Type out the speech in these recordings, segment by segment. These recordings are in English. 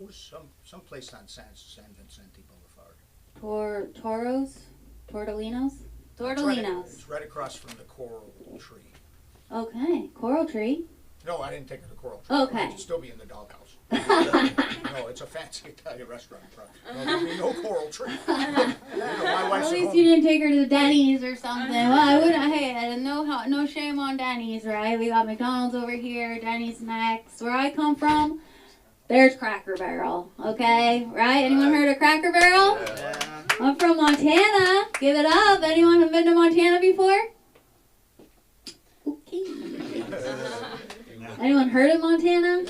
Who's some place on San Vicente Boulevard? Tortolinos? It's right across from the Coral Tree. Okay, Coral Tree. No, I didn't take her to Coral Tree. Okay. It'd still be in the doghouse. No, it's a fancy Italian restaurant. No, there'd be no Coral Tree. My wife's At at least home. you didn't take her to the Denny's or something. Well, I wouldn't. Hey, no shame on Denny's, right? We got McDonald's over here, Denny's next. Where I come from, there's Cracker Barrel. Okay, right? Anyone heard of Cracker Barrel? Yeah. I'm from Montana. Give it up. Anyone have been to Montana before? Okay. Anyone heard of Montana?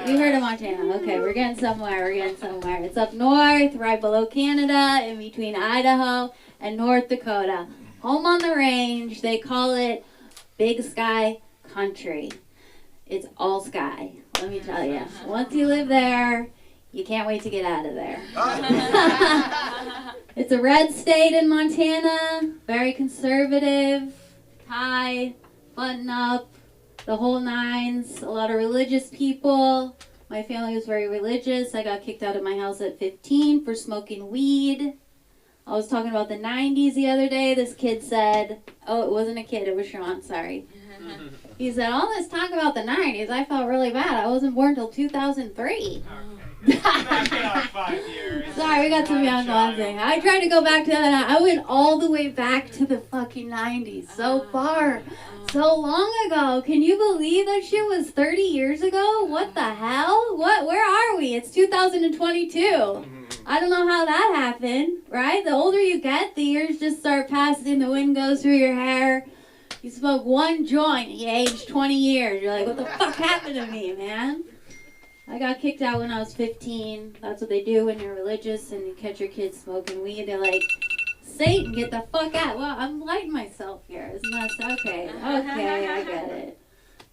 You heard of Montana. Okay, we're getting somewhere. It's up north, right below Canada, in between Idaho and North Dakota. Home on the range. They call it Big Sky Country. It's all sky, let me tell you. Once you live there, you can't wait to get out of there. It's a red state in Montana, very conservative, tie, button up, the whole nines, a lot of religious people. My family was very religious. I got kicked out of my house at 15 for smoking weed. I was talking about the 90s the other day. This kid said, oh, it wasn't a kid, it was Sean, sorry. He said, all this talk about the 90s, I felt really bad. I wasn't born till 2003. Okay. 5 years. Sorry, we got some young ones in. I tried to go back to that. I went all the way back to the fucking 90s. So far. So long ago. Can you believe that shit was 30 years ago? What the hell? Where are we? It's 2022. I don't know how that happened, right? The older you get, the years just start passing. The wind goes through your hair. You smoke one joint, you age 20 years. You're like, what the fuck happened to me, man? I got kicked out when I was 15. That's what they do when you're religious and you catch your kids smoking weed. They're like, Satan, get the fuck out. Well, I'm lighting myself here. Isn't that okay? Okay, I get it.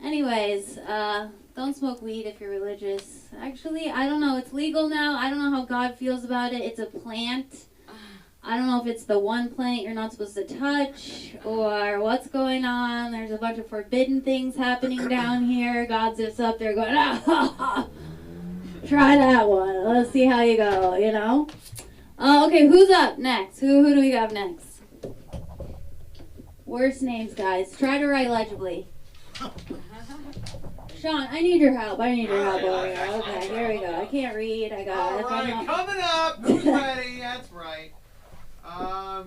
Anyways, don't smoke weed if you're religious. Actually, I don't know. It's legal now. I don't know how God feels about it. It's a plant. I don't know if it's the one plant you're not supposed to touch or what's going on. There's a bunch of forbidden things happening down here. God's just up there going, ah, try that one. Let's see how you go, you know? Okay, who's up next? Who do we have next? Worst names, guys. Try to write legibly. Sean, I need your help. over here. Okay, here we go. I can't read. I got it. All right, coming up. Who's ready? That's right.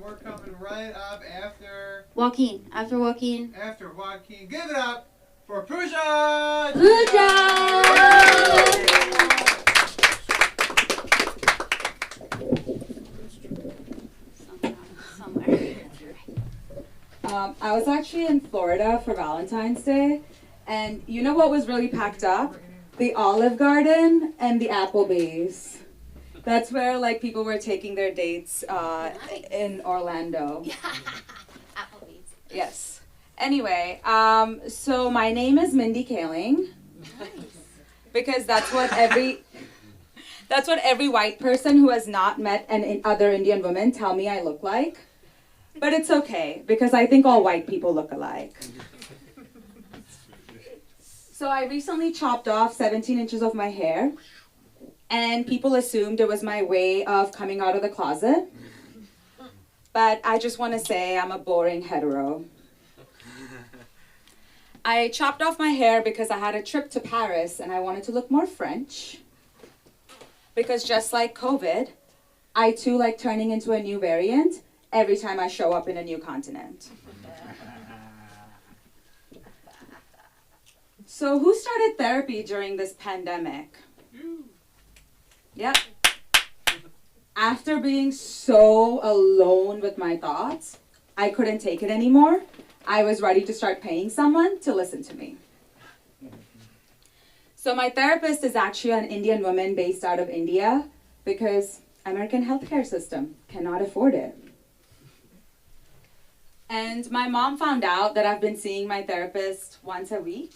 We're coming right up after Joaquin. After Joaquin. After Joaquin. Give it up for Pooja! Pooja! Somewhere. I was actually in Florida for Valentine's Day, and you know what was really packed up? The Olive Garden and the Applebee's. That's where like people were taking their dates in Orlando. Yeah. Applebee's. Yes. Anyway, so my name is Mindy Kaling. Nice. Because that's what every white person who has not met an other Indian woman tell me I look like. But it's okay, because I think all white people look alike. So I recently chopped off 17 inches of my hair, and people assumed it was my way of coming out of the closet. But I just want to say I'm a boring hetero. I chopped off my hair because I had a trip to Paris and I wanted to look more French. Because just like COVID, I too like turning into a new variant every time I show up in a new continent. So who started therapy during this pandemic? Yep. After being so alone with my thoughts, I couldn't take it anymore. I was ready to start paying someone to listen to me. So my therapist is actually an Indian woman based out of India because American healthcare system cannot afford it. And my mom found out that I've been seeing my therapist once a week,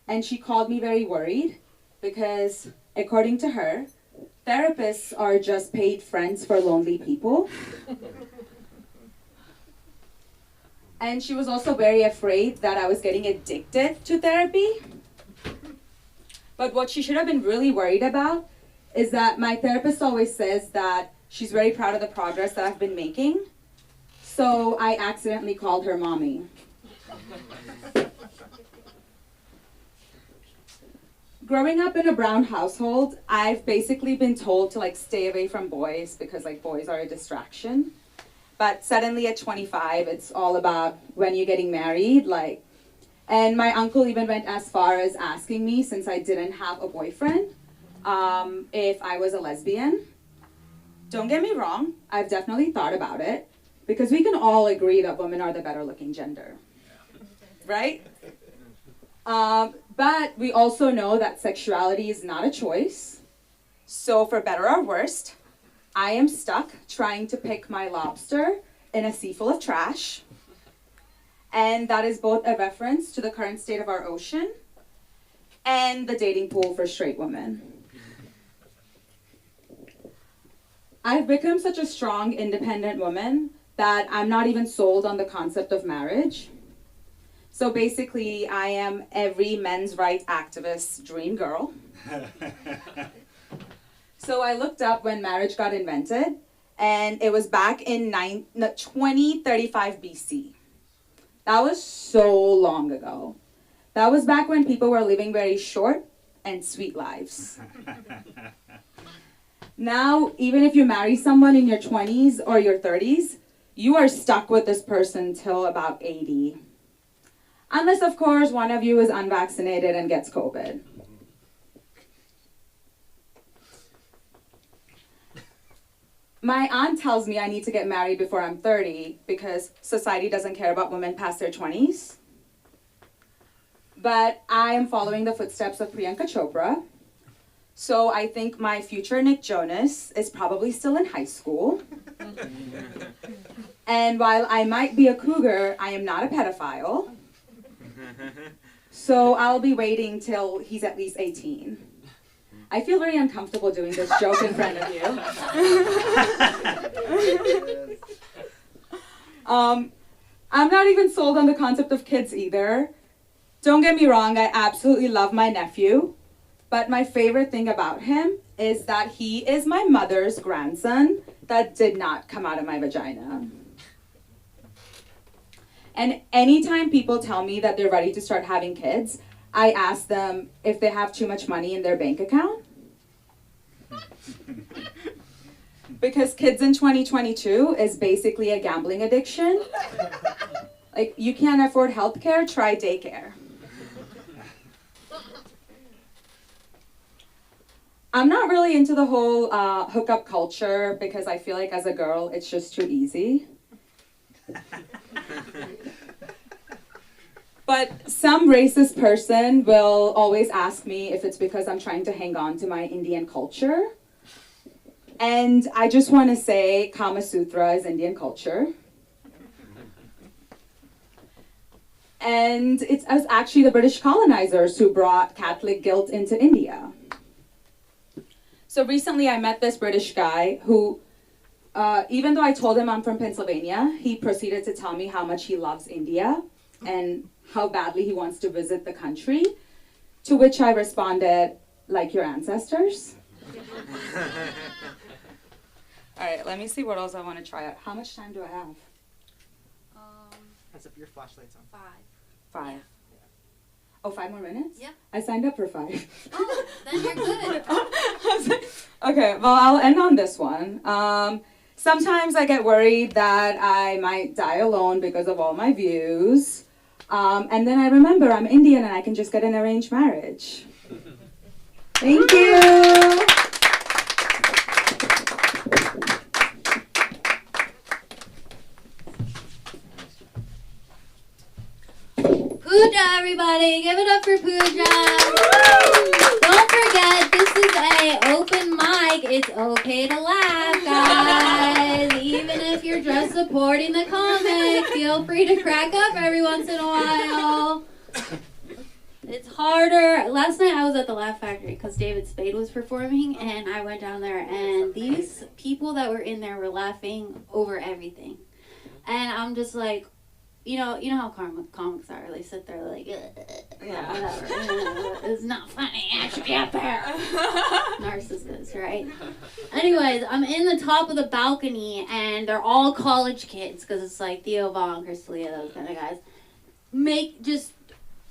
and she called me very worried because, according to her, therapists are just paid friends for lonely people. And she was also very afraid that I was getting addicted to therapy. But what she should have been really worried about is that my therapist always says that she's very proud of the progress that I've been making. So I accidentally called her mommy. Growing up in a brown household, I've basically been told to like stay away from boys because like boys are a distraction. But suddenly at 25, it's all about when you're getting married, like, and my uncle even went as far as asking me, since I didn't have a boyfriend, if I was a lesbian. Don't get me wrong, I've definitely thought about it, because we can all agree that women are the better looking gender, right? But we also know that sexuality is not a choice. So for better or worse, I am stuck trying to pick my lobster in a sea full of trash. And that is both a reference to the current state of our ocean and the dating pool for straight women. I've become such a strong, independent woman that I'm not even sold on the concept of marriage. So basically, I am every men's rights activist's dream girl. So I looked up when marriage got invented, and it was back in 2035 BC. That was so long ago. That was back when people were living very short and sweet lives. Now, even if you marry someone in your 20s or your 30s, you are stuck with this person till about 80. Unless, of course, one of you is unvaccinated and gets COVID. My aunt tells me I need to get married before I'm 30 because society doesn't care about women past their 20s. But I am following the footsteps of Priyanka Chopra. So I think my future Nick Jonas is probably still in high school. And while I might be a cougar, I am not a pedophile. So I'll be waiting till he's at least 18. I feel very uncomfortable doing this joke in front of you. I'm not even sold on the concept of kids either. Don't get me wrong, I absolutely love my nephew. But my favorite thing about him is that he is my mother's grandson that did not come out of my vagina. And anytime people tell me that they're ready to start having kids, I ask them if they have too much money in their bank account. Because kids in 2022 is basically a gambling addiction. Like, you can't afford healthcare, try daycare. I'm not really into the whole hookup culture because I feel like as a girl, it's just too easy. But some racist person will always ask me if it's because I'm trying to hang on to my Indian culture. And I just want to say Kama Sutra is Indian culture. And it was actually the British colonizers who brought Catholic guilt into India. So recently I met this British guy who, even though I told him I'm from Pennsylvania, he proceeded to tell me how much he loves India and how badly he wants to visit the country, to which I responded, like your ancestors. All right, let me see what else I want to try out. How much time do I have? As if your flashlight's on. 5. 5. Oh, 5 more minutes? Yeah. I signed up for 5. Oh, then you're good. Okay, well, I'll end on this one. Sometimes I get worried that I might die alone because of all my views. And then I remember I'm Indian and I can just get an arranged marriage. Thank you. Pooja, everybody, give it up for Pooja. Don't forget, this is a open mic. It's okay to laugh, guys. Even if you're just supporting the comic, feel free to crack up every once in a while. It's harder. Last night I was at the Laugh Factory because David Spade was performing, and I went down there, and these people that were in there were laughing over everything. And I'm just like, you know how comics are. They sit there like, Yeah. whatever. It's not funny. I should be up there. Narcissist, right? Anyways, I'm in the top of the balcony, and they're all college kids because it's like Theo Von, Chris D'Elia, those kind of guys. Make just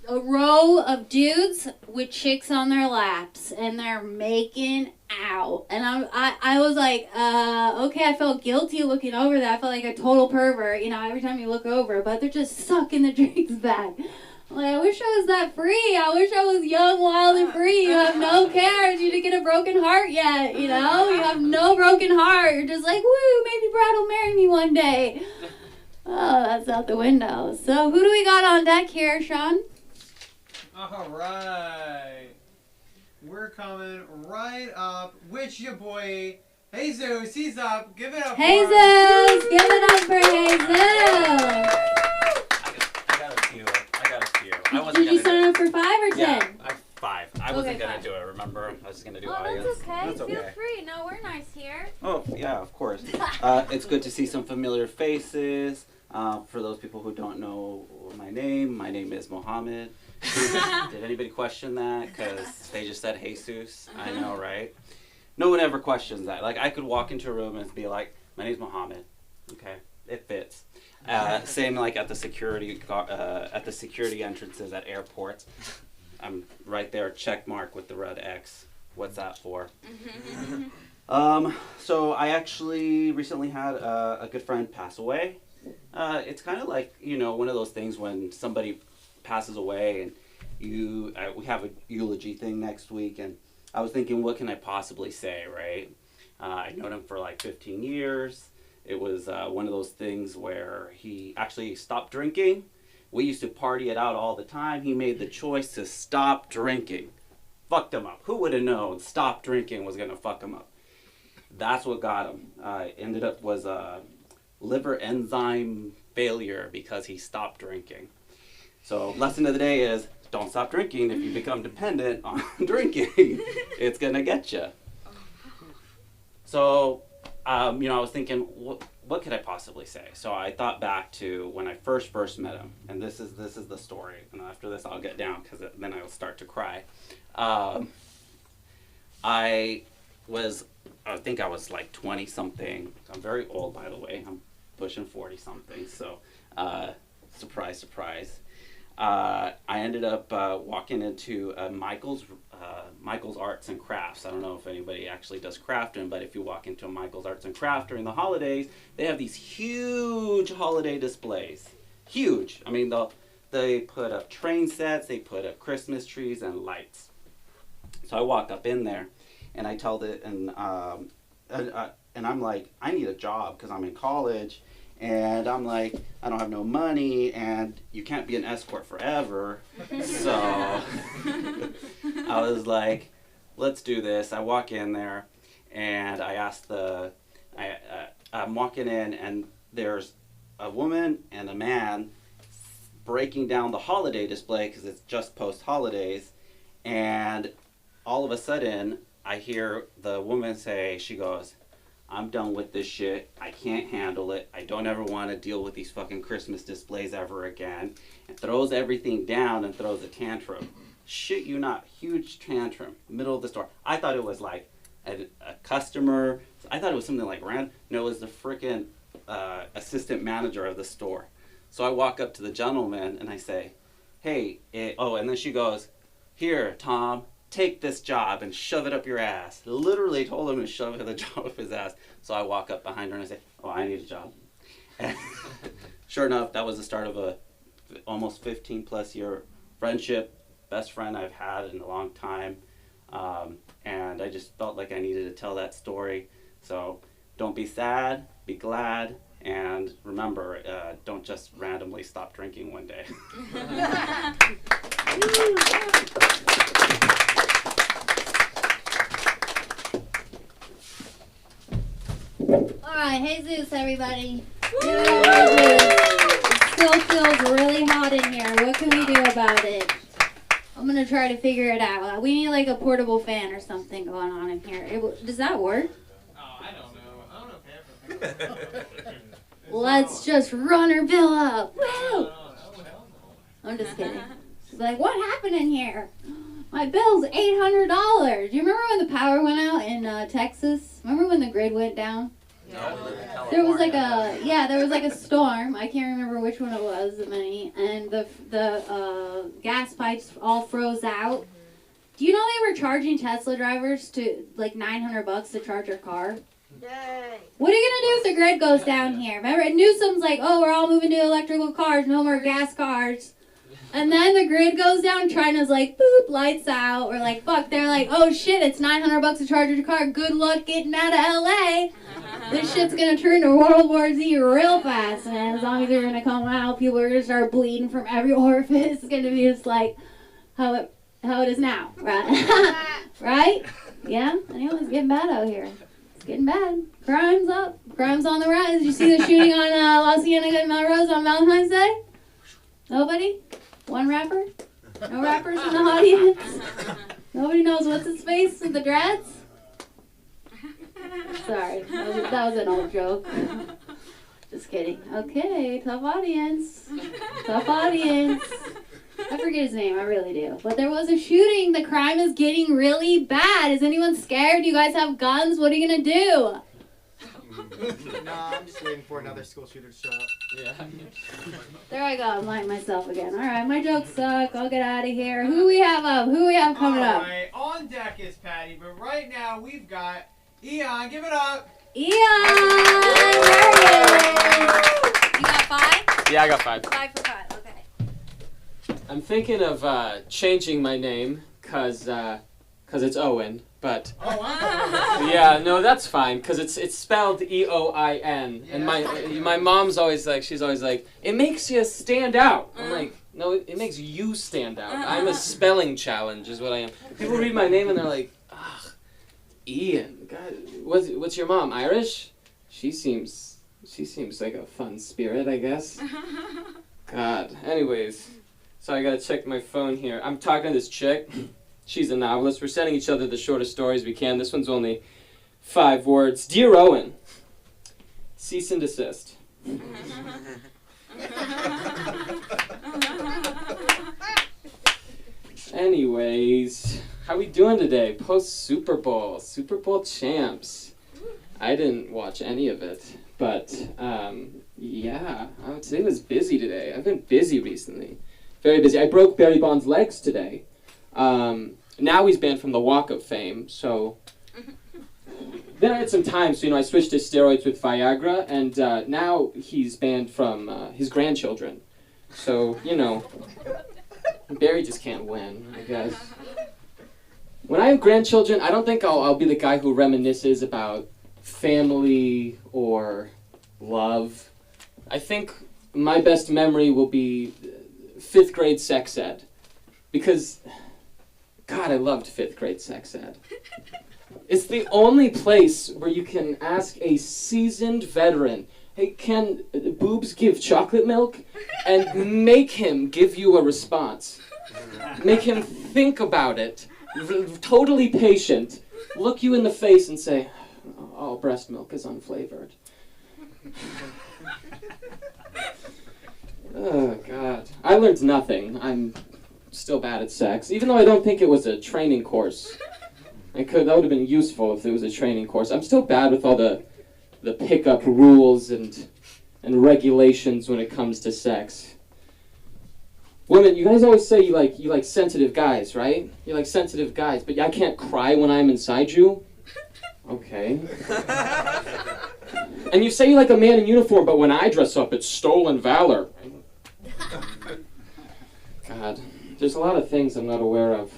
a row of dudes with chicks on their laps, and they're making out. And I was like, okay, I felt guilty looking over that. I felt like a total pervert, every time you look over, but they're just sucking the drinks back. I'm like, I wish I was that free. I wish I was young, wild, and free. You have no cares. You didn't get a broken heart yet, You have no broken heart. You're just like, woo, maybe Brad will marry me one day. Oh, that's out the window. So who do we got on deck here, Sean? All right. We're coming right up with your boy, Jesus. He's up. Give it up Jesus! Give it up for Jesus! I got a few. I wasn't Did you gonna sign up for 5 or 10? Yeah, 5. I wasn't Okay, gonna 5. do it, remember? I was just gonna do Oh, audience. that's okay. That's okay. Feel free. No, we're nice here. Oh, yeah, of course. It's good to see some familiar faces. For those people who don't know my name is Mohammed. Did anybody question that? Because they just said Jesus. I know, right? No one ever questions that. Like, I could walk into a room and be like, my name's Mohammed. Okay, it fits. Same like at the security entrances at airports. I'm right there, check mark with the red X. What's that for? So I actually recently had a good friend pass away. It's kind of like, one of those things when somebody passes away and we have a eulogy thing next week, and I was thinking, what can I possibly say, right? I'd known him for like 15 years. It was one of those things where he actually stopped drinking. We used to party it out all the time. He made the choice to stop drinking. Fucked him up. Who would have known stop drinking was going to fuck him up? That's what got him. Ended up was liver enzyme failure because he stopped drinking. So lesson of the day is, don't stop drinking. If you become dependent on drinking, it's going to get you. So, I was thinking, what could I possibly say? So I thought back to when I first met him, and this is the story. And after this, I'll get down because then I'll start to cry. I think I was like 20 something. I'm very old, by the way. I'm pushing 40 something. So, surprise, surprise. I ended up walking into Michael's Arts and Crafts. I don't know if anybody actually does crafting, but if you walk into a Michael's Arts and Craft during the holidays, they have these huge holiday displays. Huge. I mean, they put up train sets, they put up Christmas trees and lights. So I walk up in there, and I tell and I'm like, I need a job because I'm in college. And I'm like, I don't have no money, and you can't be an escort forever. So I was like, let's do this. I walk in there, and I ask I'm walking in, and there's a woman and a man breaking down the holiday display because it's just post-holidays. And all of a sudden, I hear the woman say, she goes, I'm done with this shit. I can't handle it. I don't ever want to deal with these fucking Christmas displays ever again. And throws everything down and throws a tantrum. Shit you not. Huge tantrum. Middle of the store. I thought it was like a customer. I thought it was something like random. No, it was the freaking assistant manager of the store. So I walk up to the gentleman and I say, hey, and then she goes, here, Tom. Take this job and shove it up your ass. Literally told him to shove the job up his ass. So I walk up behind her and I say, oh, I need a job. And sure enough, that was the start of a almost 15 plus year friendship. Best friend I've had in a long time. And I just felt like I needed to tell that story. So don't be sad, be glad. And remember, don't just randomly stop drinking one day. Alright, Jesus, everybody. It still feels really hot in here. What can we do about it? I'm going to try to figure it out. We need like a portable fan or something going on in here. Does that work? Oh, I don't know. I don't know if Let's just run her bill up. Woo! I'm just kidding. She's like, what happened in here? My bill's $800. Do you remember when the power went out in Texas? Remember when the grid went down? There was like a storm. I can't remember which one it was, many, and the gas pipes all froze out. Do you know they were charging Tesla drivers to like $900 to charge their car? Yay. What are you gonna do if the grid goes down here? Remember, Newsom's like, oh, we're all moving to electrical cars, no more gas cars. And then the grid goes down, China's like, boop, lights out. We're like, fuck, they're like, oh shit, it's $900 to charge your car. Good luck getting out of LA. This shit's gonna turn to World War Z real fast, man. As long as they're gonna come out, people are gonna start bleeding from every orifice. It's gonna be just like how it is now, right? Right? Yeah? Anyone's getting bad out here. It's getting bad. Crime's up. Crime's on the rise. Did you see the shooting on La Cienega and Melrose on Valentine's Day? Nobody? One rapper? No rappers in the audience? Nobody knows what's his face with the dreads? Sorry, that was an old joke. Just kidding. Okay, tough audience. Tough audience. I forget his name, I really do. But there was a shooting. The crime is getting really bad. Is anyone scared? Do you guys have guns? What are you gonna do? Nah, I'm just waiting for another school shooter to show up. Yeah. There I go, I'm lying myself again. Alright, my jokes suck. I'll get out of here. Who we have up? Who we have coming up? Alright, on deck is Patty, but right now we've got Eon. Give it up. Eon! There he is! You got 5? Yeah, I got 5. 5 for 5, okay. I'm thinking of changing my name, cause it's Owen, but yeah, no, that's fine, cause it's spelled E-O-I-N, and my mom's always like, she's always like, it makes you stand out. I'm like, no, it makes you stand out. I'm a spelling challenge, is what I am. People read my name and they're like, ugh, Ian, God, what's your mom, Irish? She seems like a fun spirit, I guess. God, anyways. So I gotta check my phone here. I'm talking to this chick. She's a novelist. We're sending each other the shortest stories we can. This one's only 5 words. Dear Owen, cease and desist. Anyways, how we doing today? Post Super Bowl champs. I didn't watch any of it, but yeah, today was busy today. I've been busy recently. Very busy. I broke Barry Bonds' legs today. Now he's banned from the Walk of Fame, so... Then I had some time, so, I switched to steroids with Viagra, and now he's banned from his grandchildren. So, Barry just can't win, I guess. When I have grandchildren, I don't think I'll be the guy who reminisces about family or love. I think my best memory will be 5th grade sex ed. Because, God, I loved 5th grade sex ed. It's the only place where you can ask a seasoned veteran, hey, can boobs give chocolate milk? And make him give you a response. Make him think about it, totally patient, look you in the face and say, all breast milk is unflavored. Oh, God. I learned nothing. I'm still bad at sex, even though I don't think it was a training course. That would have been useful if it was a training course. I'm still bad with all the pickup rules and regulations when it comes to sex. Women, you guys always say you like sensitive guys, right? You like sensitive guys, but I can't cry when I'm inside you? Okay. And you say you like a man in uniform, but when I dress up, it's stolen valor. God, there's a lot of things I'm not aware of.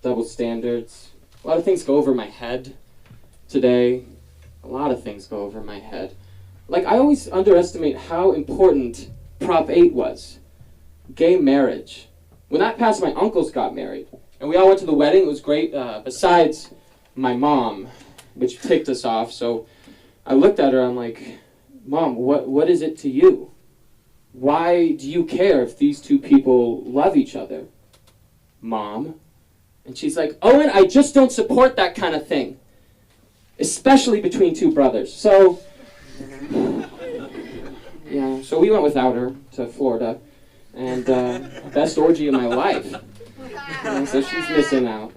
Double standards. A lot of things go over my head today. A lot of things go over my head. Like, I always underestimate how important Prop 8 was. Gay marriage. When that passed, my uncles got married. And we all went to the wedding. It was great, besides my mom, which ticked us off. So I looked at her, I'm like, Mom, what is it to you? Why do you care if these two people love each other? Mom. And she's like, Owen, I just don't support that kind of thing. Especially between two brothers. So, So we went without her to Florida, and best orgy of my life. So she's missing out.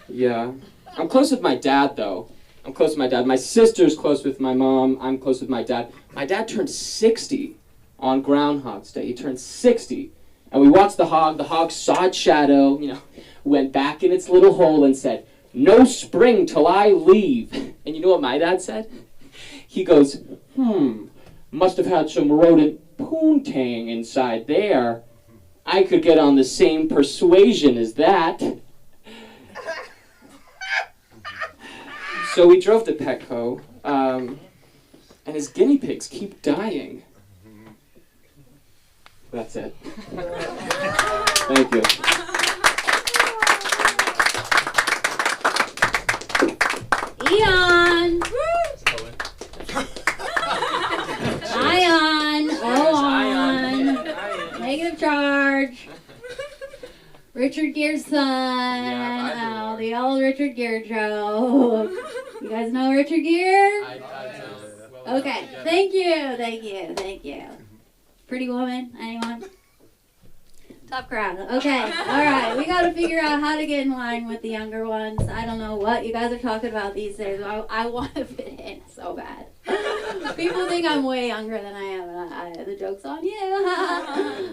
Yeah. I'm close with my dad, though. I'm close with my dad. My sister's close with my mom. I'm close with my dad. My dad turned 60 on Groundhog's Day. He turned 60. And we watched the hog. The hog saw its shadow, went back in its little hole and said, "No spring till I leave." And you know what my dad said? He goes, must have had some rodent poontang inside there. I could get on the same persuasion as that. So we drove to Petco, and his guinea pigs keep dying. That's it. Thank you. Eon! Ion! Oh, on! Negative charge. Richard Gere's son. Oh, the old Richard Gere joke. You guys know Richard Gere? I do. Okay, thank you. Pretty woman, anyone? Tough crowd. Okay, alright, we gotta figure out how to get in line with the younger ones. I don't know what you guys are talking about these days. I want to fit in so bad. People think I'm way younger than I am, and the joke's on you.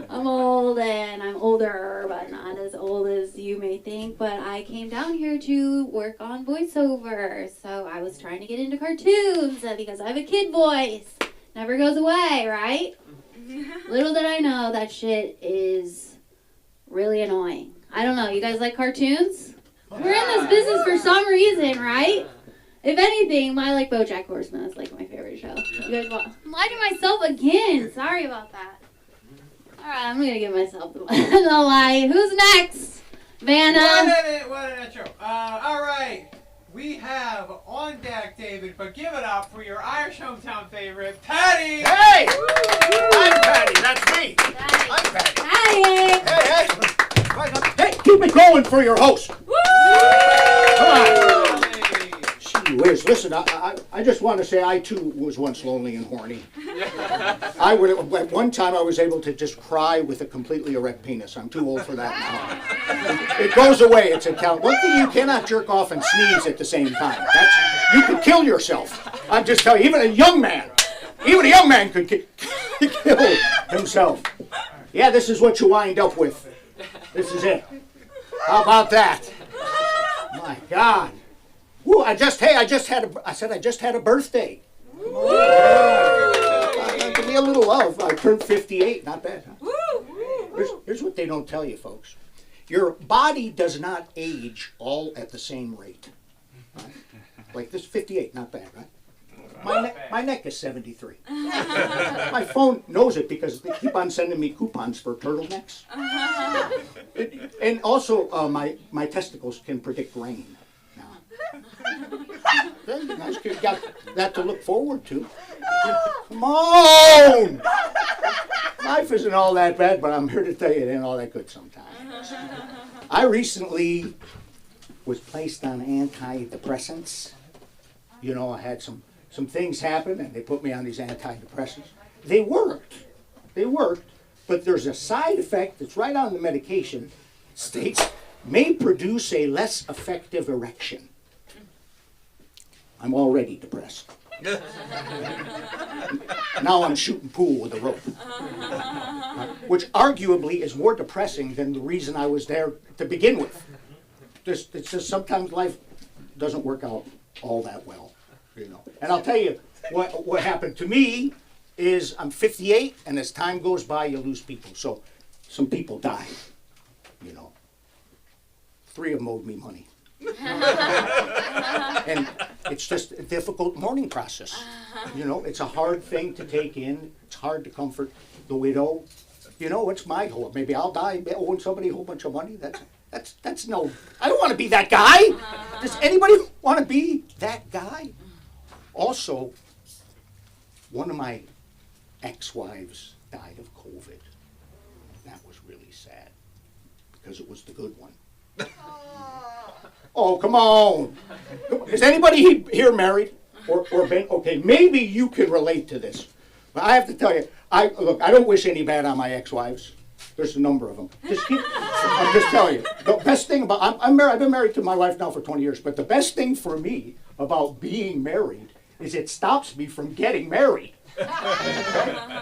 I'm old and I'm older, but not as old as you may think. But I came down here to work on voiceover, so I was trying to get into cartoons because I have a kid voice. Never goes away, right? Little did I know that shit is really annoying. I don't know, you guys like cartoons? We're in this business for some reason, right? If anything, I like BoJack Horseman. That's like my favorite show. You guys want? I'm lying to myself again. Sorry about that. All right, I'm gonna give myself the lie. Who's next? Vanna. What an intro. All right. We have on deck, David, but give it up for your Irish hometown favorite, Patty. Hey! I'm Patty. That's me. Patty. I'm Patty. Hi. Hey, keep it going for your host. Come on. Gee whiz, listen, I just want to say I too was once lonely and horny. At one time I was able to just cry with a completely erect penis. I'm too old for that now. It goes away, it's a count. One thing, you cannot jerk off and sneeze at the same time. You could kill yourself. I'm just telling you, even a young man could kill himself. Yeah, this is what you wind up with. This is it. How about that? My God. Woo, I just had a birthday. Give me a little love. I turned 58, not bad. Huh? Here's what they don't tell you, folks. Your body does not age all at the same rate. Right? Like this 58, not bad, right? My neck is 73. My phone knows it because they keep on sending me coupons for turtlenecks. And also, my testicles can predict rain. You guys got that to look forward to. Come on! Life isn't all that bad, but I'm here to tell you it ain't all that good sometimes. I recently was placed on antidepressants. You know, I had some things happen, and they put me on these antidepressants. They worked, but there's a side effect that's right on the medication. States may produce a less effective erection. I'm already depressed. Now I'm shooting pool with a rope. Which arguably is more depressing than the reason I was there to begin with. It's just sometimes life doesn't work out all that well, you know. And I'll tell you what happened to me is I'm 58, and as time goes by, you lose people. So some people die, you know. 3 of them owed me money. And it's just a difficult mourning process. You know, it's a hard thing to take in. It's hard to comfort the widow. You know, it's my hope. Maybe I'll die owing somebody a whole bunch of money. That's no. I don't want to be that guy. Does anybody want to be that guy? Also, one of my ex-wives died of COVID. That was really sad because it was the good one. Oh, come on. Is anybody here married or been? Okay, maybe you can relate to this. But I have to tell you, I don't wish any bad on my ex-wives. There's a number of them. I'm just telling you. The best thing about, I'm married, I've been married to my wife now for 20 years, but the best thing for me about being married is it stops me from getting married.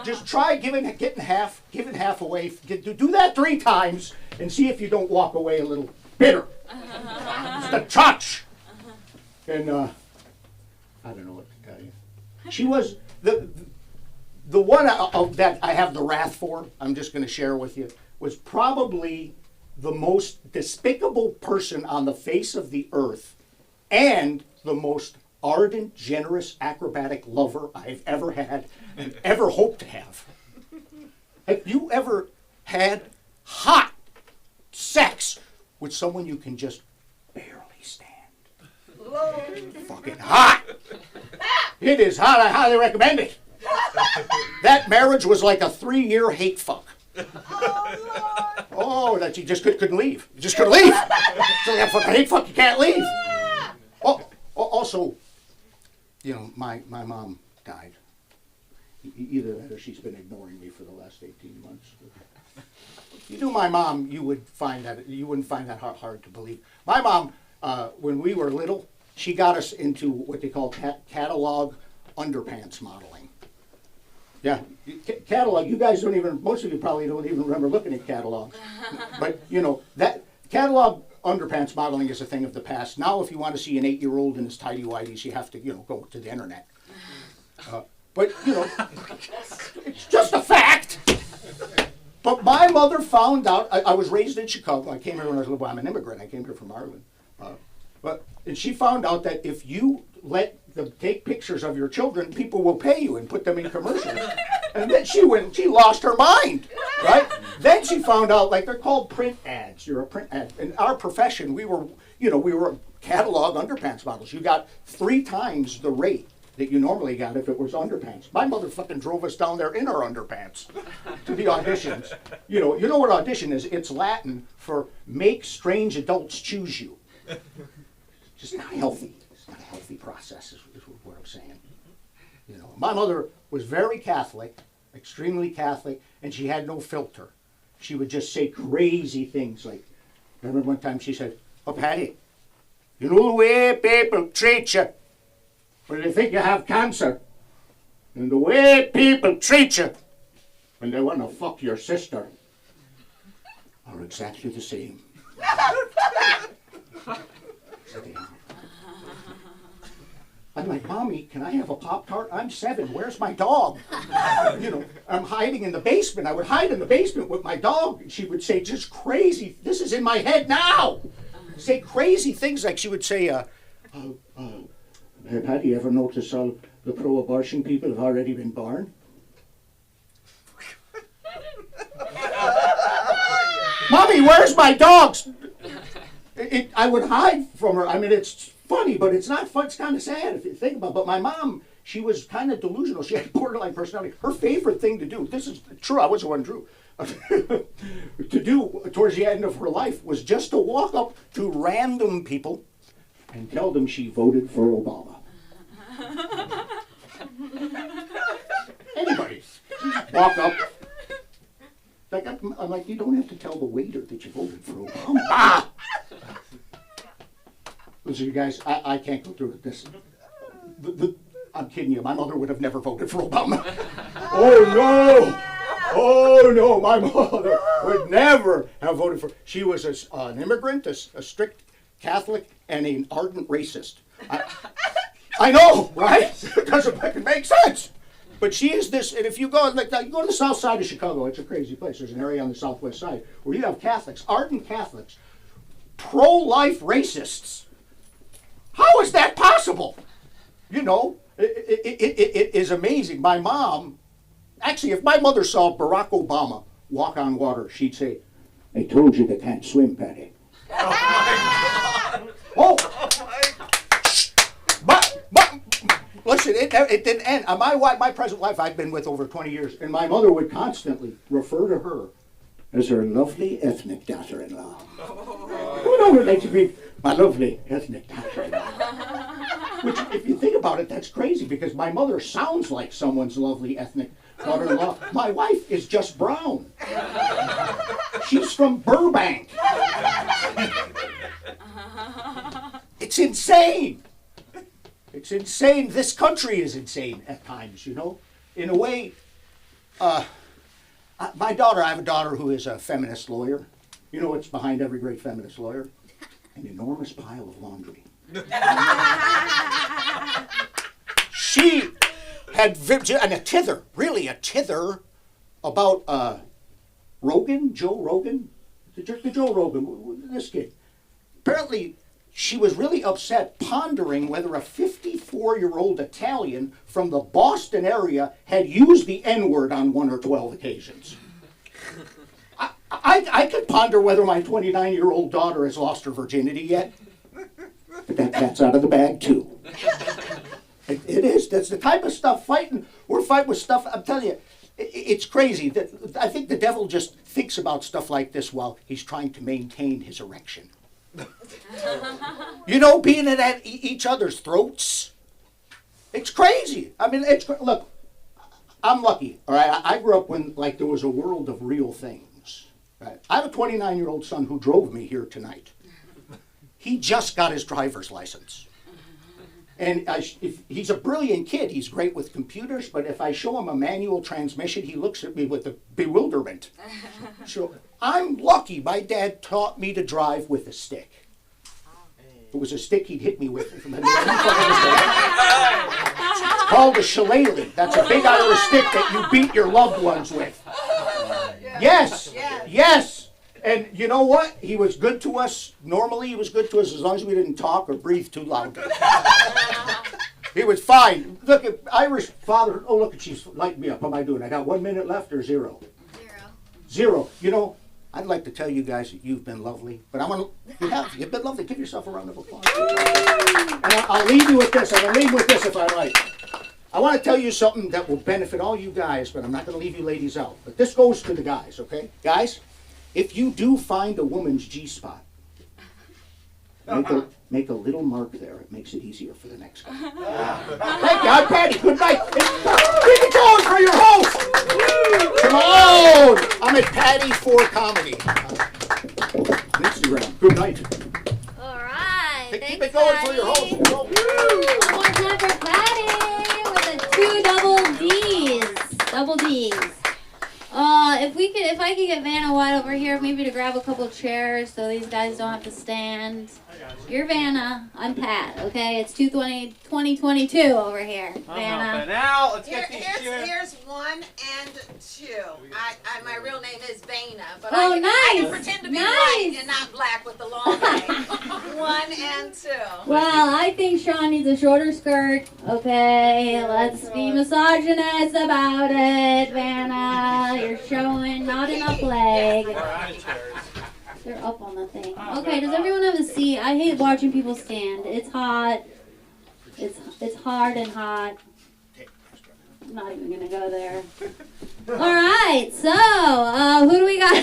Just try getting half away. Do that 3 times and see if you don't walk away a little bitter. It's the touch. And I don't know what to tell you. She was the one that I have the wrath for. I'm just going to share with you. Was probably the most despicable person on the face of the earth, and the most ardent, generous, acrobatic lover I've ever had and ever hope to have. Have you ever had hot sex with someone you can just barely stand? Fucking hot. It is hot. I highly recommend it. That marriage was like a 3-year hate fuck. Oh, that you just couldn't leave. You just couldn't leave. So that fucking hate fuck, you can't leave. Oh, also, you know, my mom died. Either that or she's been ignoring me for the last 18 months. If you knew my mom, you wouldn't find that hard to believe. My mom, when we were little, she got us into what they call catalog underpants modeling. Yeah, catalog, you guys don't even, most of you probably don't even remember looking at catalogs. But, you know, that catalog underpants modeling is a thing of the past. Now, if you want to see an 8-year-old in his tighty-whities, you have to, you know, go to the internet. But, you know, it's just a fact. But my mother found out, I was raised in Chicago. I came here when I was little. I'm an immigrant. I came here from Ireland. And she found out that if you let them take pictures of your children, people will pay you and put them in commercials. And then she lost her mind, right? Then she found out, like, they're called print ads. You're a print ad. In our profession, we were catalog underpants models. You got 3 times the rate that you normally got if it was underpants. My mother fucking drove us down there in our underpants to the auditions. You know what audition is? It's Latin for make strange adults choose you. Just not healthy. It's not a healthy process, is what I'm saying. You know, my mother was very Catholic, extremely Catholic, and she had no filter. She would just say crazy things. Like, I remember one time she said, "Oh, Patty, you know the way people treat you when they think you have cancer, and the way people treat you when they want to fuck your sister are exactly the same." I'm like, "Mommy, can I have a Pop-Tart? I'm 7. Where's my dog?" You know, I'm hiding in the basement. I would hide in the basement with my dog. She would say just crazy, this is in my head now. Say crazy things like she would say, "Patty, you ever notice all the pro-abortion people have already been born?" "Mommy, where's my dogs?" I would hide from her. I mean, it's funny, but it's not fun. It's kind of sad if you think about it. But my mom, she was kind of delusional. She had borderline personality. Her favorite thing to do, this is true, I was the one Drew, to do towards the end of her life was just to walk up to random people and tell them she voted for Obama. Anybody. Walk up. Like, I'm like, you don't have to tell the waiter that you voted for Obama. Listen, you guys, I can't go through with this. I'm kidding you. My mother would have never voted for Obama. Oh no, my mother would never have voted for. She was an immigrant, a strict Catholic, and an ardent racist. I know, right? It doesn't fucking make sense. But she is this, and if you go, like, you go to the south side of Chicago, it's a crazy place. There's an area on the southwest side where you have Catholics, ardent Catholics, pro-life racists. How is that possible? You know, it is amazing. My mom, actually, if my mother saw Barack Obama walk on water, she'd say, "I told you they can't swim, Patty." Oh, but listen, it didn't end. My present wife I've been with over 20 years, and my mother would constantly refer to her as her lovely ethnic daughter-in-law. Who knows what makes you be my lovely ethnic daughter-in-law? Which, if you think about it, that's crazy because my mother sounds like someone's lovely ethnic daughter-in-law. My wife is just brown. She's from Burbank. It's insane. It's insane. This country is insane at times, you know. In a way, I have a daughter who is a feminist lawyer. You know what's behind every great feminist lawyer? An enormous pile of laundry. She had and a tither, really a tither, about Joe Rogan, the Joe Rogan, this kid. Apparently, she was really upset, pondering whether a 54-year-old Italian from the Boston area had used the N-word on 1 or 12 occasions. I could ponder whether my 29-year-old daughter has lost her virginity yet. But that cat's out of the bag, too. It is. That's the type of stuff we're fighting with stuff, I'm telling you, it's crazy. I think the devil just thinks about stuff like this while he's trying to maintain his erection. You know, being at each other's throats. It's crazy. I mean, look, I'm lucky, all right? I grew up when, like, there was a world of real things. Right? I have a 29-year-old son who drove me here tonight. He just got his driver's license. And if he's a brilliant kid. He's great with computers, but if I show him a manual transmission, he looks at me with a bewilderment. So I'm lucky my dad taught me to drive with a stick. It was a stick he'd hit me with. It's called a shillelagh. That's a big Irish stick that you beat your loved ones with. Yes, yes. And you know what? He was good to us. Normally, he was good to us as long as we didn't talk or breathe too loud. He was fine. Look, Irish father. Oh, look, she's lighting me up. How am I doing? I got 1 minute left or zero? Zero. You know, I'd like to tell you guys that you've been lovely, but you've been lovely. Give yourself a round of applause. And I'll leave you with this. I'm going to leave with this if I like. I want to tell you something that will benefit all you guys, but I'm not going to leave you ladies out. But this goes to the guys, okay? Guys, if you do find a woman's G-spot, make a little mark there. It makes it easier for the next guy. Thank you. I'm Patty. Good night. Keep it going for your host. Come on. I'm at Patty for Comedy. Instagram. Good night. All right. Hey, Thanks, keep it going Patty. for your host. One more time for Patty with the 2 double D's. Double D's. If I could get Vanna White over here, maybe to grab a couple chairs so these guys don't have to stand. You're Vanna. I'm Pat. Okay, it's 2022 over here. Vanna. But now let's get these Here's chairs. here's 1 and 2. My real name is Vana, but Oh, I nice. can pretend to be Nice. white and not black with the long name. 1 and 2. Well, I think Sean needs a shorter skirt. Okay, let's be misogynist about it, Vanna. You're showing not enough leg. They're up on the thing. Okay, does everyone have a seat? I hate watching people stand. It's hot. It's hard and hot. I'm not even gonna go there. All right, so who do we got?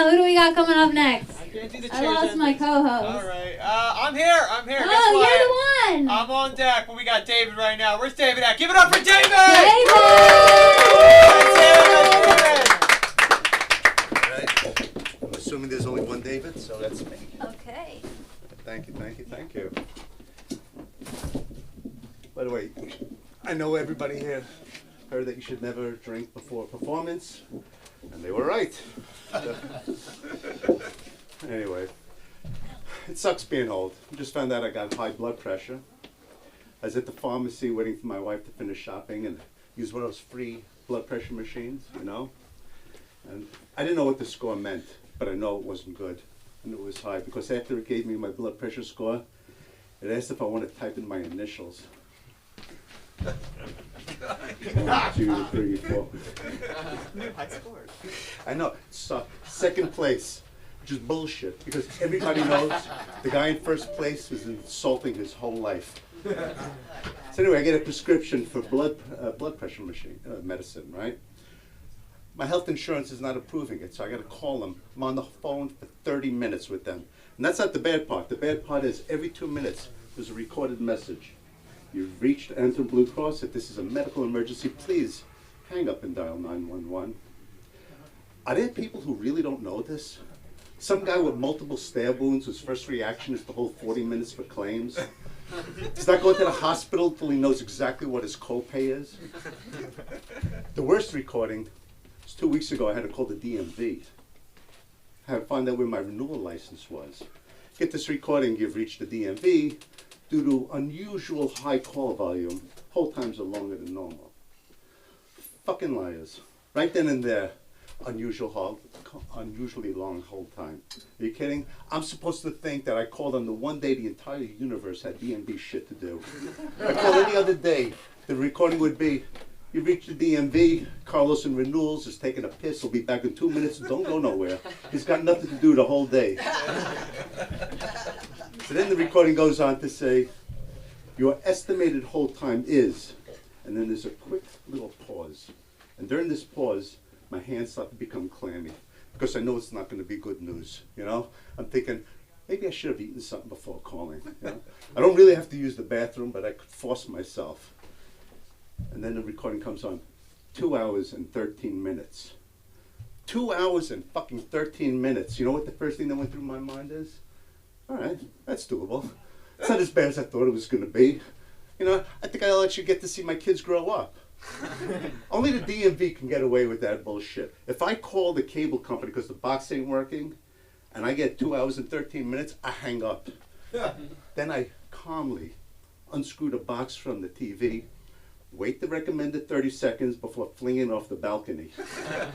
Who do we got coming up next? I can't do the I chairs lost and my things. co-host. All right. I'm here. Oh, Guess what? you're the one. I'm on deck, but we got David right now. Where's David at? Give it up for David! David! I'm assuming there's only one David, so that's me. Okay. Thank you. By the way, I know everybody here heard that you should never drink before a performance, and they were right. Anyway, it sucks being old. I just found out I got high blood pressure. I was at the pharmacy waiting for my wife to finish shopping and use one of those free blood pressure machines, you know? And I didn't know what the score meant, but I know it wasn't good. And it was high because after it gave me my blood pressure score, it asked if I want to type in my initials. 1, 2, 3, 4. New high scores. I know. So, second place, which is bullshit because everybody knows the guy in first place was insulting his whole life. So anyway, I get a prescription for blood pressure medicine, right? My health insurance is not approving it, so I got to call them. I'm on the phone for 30 minutes with them. And that's not the bad part. The bad part is every 2 minutes there's a recorded message. You've reached Anthem Blue Cross. If this is a medical emergency, please hang up and dial 911. Are there people who really don't know this? Some guy with multiple stab wounds whose first reaction is to hold 40 minutes for claims. He's not going to the hospital till he knows exactly what his copay is. The worst recording was 2 weeks ago. I had to call the DMV. I had to find out where my renewal license was. Get this recording, you've reached the DMV. Due to unusual high call volume, hold times are longer than normal. Fucking liars. Right then and there, unusually long hold time. Are you kidding? I'm supposed to think that I called on the one day the entire universe had DMV shit to do. If I called any other day, the recording would be, you reached the DMV, Carlos in renewals is taking a piss, he'll be back in 2 minutes, don't go nowhere. He's got nothing to do the whole day. So then the recording goes on to say, your estimated hold time is, and then there's a quick little pause. And during this pause, my hands start to become clammy because I know it's not going to be good news, you know? I'm thinking, maybe I should have eaten something before calling, you know? I don't really have to use the bathroom, but I could force myself. And then the recording comes on, 2 hours and 13 minutes. 2 hours and fucking 13 minutes. You know what the first thing that went through my mind is? All right, that's doable. It's not as bad as I thought it was going to be. You know, I think I'll actually get to see my kids grow up. Only the DMV can get away with that bullshit. If I call the cable company because the box ain't working, and I get 2 hours and 13 minutes, I hang up. Then I calmly unscrew the box from the TV, wait the recommended 30 seconds before flinging it off the balcony.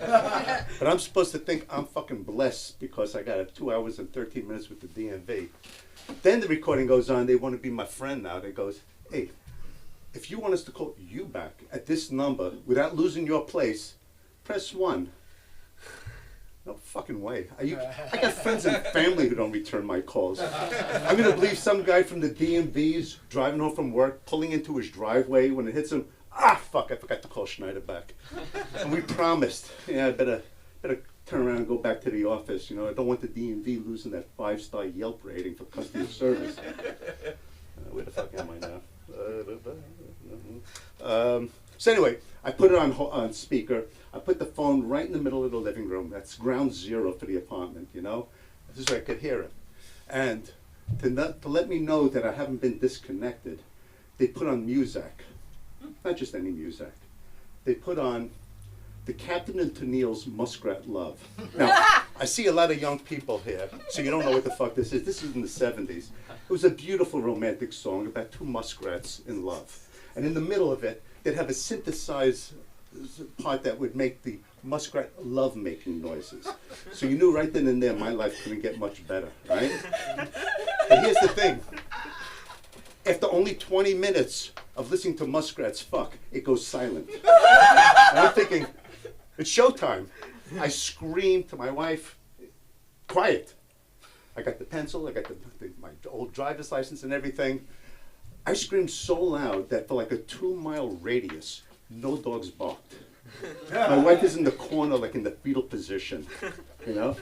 But I'm supposed to think I'm fucking blessed because I got 2 hours and 13 minutes with the DMV. Then the recording goes on, they want to be my friend now. They goes, hey, if you want us to call you back at this number without losing your place, press 1. No fucking way. I got friends and family who don't return my calls. I'm going to believe some guy from the DMV's driving home from work, pulling into his driveway. When it hits him, fuck, I forgot to call Schneider back. And we promised, I better turn around and go back to the office. You know, I don't want the DMV losing that 5-star Yelp rating for customer service. Where the fuck am I now? So anyway, I put it on speaker. I put the phone right in the middle of the living room. That's ground zero for the apartment, you know? This is where I could hear it. And to let me know that I haven't been disconnected, they put on music. Not just any music. They put on the Captain and Tennille's Muskrat Love. Now, I see a lot of young people here, so you don't know what the fuck this is. This is in the 70s. It was a beautiful romantic song about two muskrats in love. And in the middle of it, they'd have a synthesized part that would make the muskrat love-making noises. So you knew right then and there my life couldn't get much better, right? But here's the thing. After only 20 minutes of listening to muskrats fuck, it goes silent. And I'm thinking, it's showtime. I screamed to my wife, quiet. I got the pencil, I got my old driver's license and everything. I screamed so loud that for like a 2-mile radius, no dogs barked. My wife is in the corner, like in the fetal position, you know?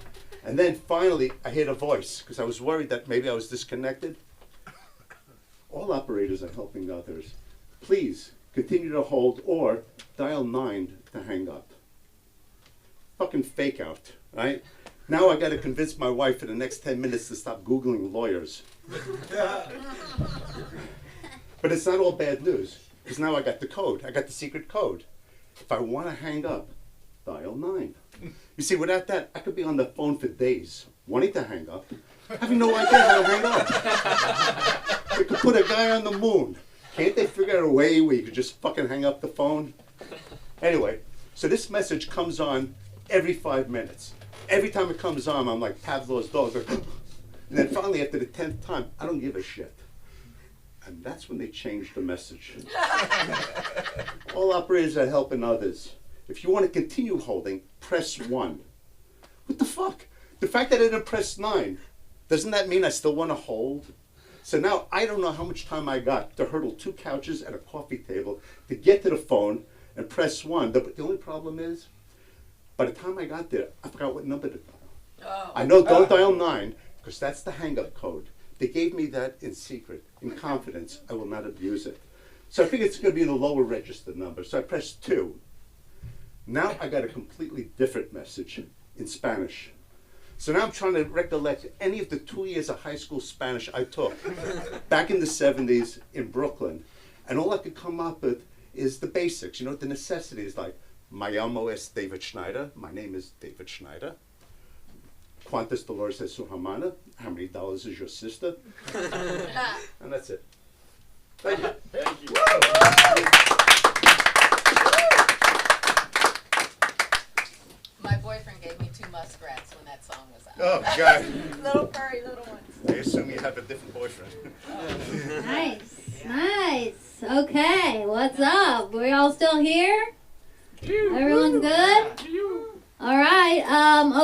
And then finally, I heard a voice, because I was worried that maybe I was disconnected. All operators are helping others. Please continue to hold or dial 9 to hang up. Fucking fake out, right? Now I got to convince my wife for the next 10 minutes to stop Googling lawyers. But it's not all bad news, because now I got the code. I got the secret code. If I want to hang up, dial 9. You see, without that, I could be on the phone for days, wanting to hang up, having no idea how to hang up. They could put a guy on the moon. Can't they figure out a way where you could just fucking hang up the phone? Anyway, so this message comes on every 5 minutes. Every time it comes on, I'm like Pavlov's dog. And then finally, after the 10th time, I don't give a shit. And that's when they changed the message. All operators are helping others. If you want to continue holding, press 1. What the fuck? The fact that I didn't press 9, doesn't that mean I still want to hold? So now I don't know how much time I got to hurdle 2 couches and a coffee table to get to the phone and press 1. The only problem is, by the time I got there, I forgot what number to dial. I know don't dial 9, because that's the hang-up code. They gave me that in secret, in confidence. I will not abuse it. So I figured it's going to be in the lower register number. So I pressed 2. Now I got a completely different message in Spanish. So now I'm trying to recollect any of the 2 years of high school Spanish I took back in the 70s in Brooklyn. And all I could come up with is the basics, you know, the necessities like, Me llamo es David Schneider. My name is David Schneider. ¿Cuántos dólares es su hermana? How many dollars is your sister? And that's it. Thank you. Thank you. My boyfriend gave me 2 muskrats when that song was out. Oh, God. Little furry little ones. I assume you have a different boyfriend. Nice, nice. Okay, what's up? We all still here? Everyone's good? All right.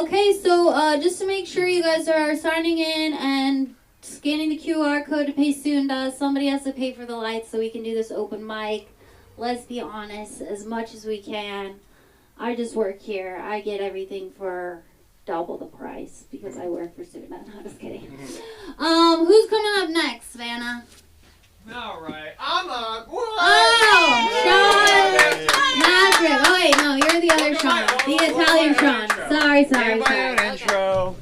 Okay, so just to make sure you guys are signing in and scanning the QR code to pay Sunda, somebody has to pay for the lights so we can do this open mic. Let's be honest, as much as we can. I just work here. I get everything for double the price because I work for Sunda. I'm just kidding. Who's coming up next, Vanna? All right, I'm up. Oh, Sean Madrick. Oh wait, no, you're the other Sean, the Italian Sean. Sorry. Gave my own intro.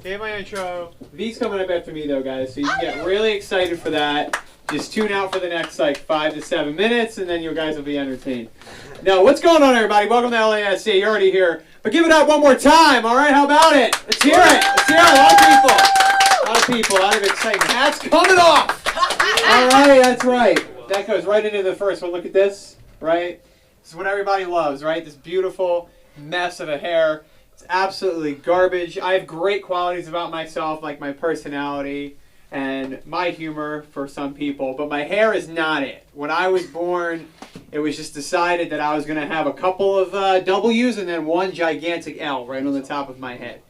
Gave my intro. V's coming up after me though, guys, so you can get really excited for that. Just tune out for the next like 5 to 7 minutes, and then you guys will be entertained. Now, what's going on, everybody? Welcome to LASC. You're already here, but give it up one more time. All right, how about it? Let's hear it. Let's hear it. A lot of people. A lot of excitement. Hats coming off. All right, that's right. That goes right into the first one. Look at this, right? This is what everybody loves, right? This beautiful mess of a hair. It's absolutely garbage. I have great qualities about myself, like my personality and my humor for some people, but my hair is not it. When I was born, it was just decided that I was going to have a couple of W's and then one gigantic L right on the top of my head.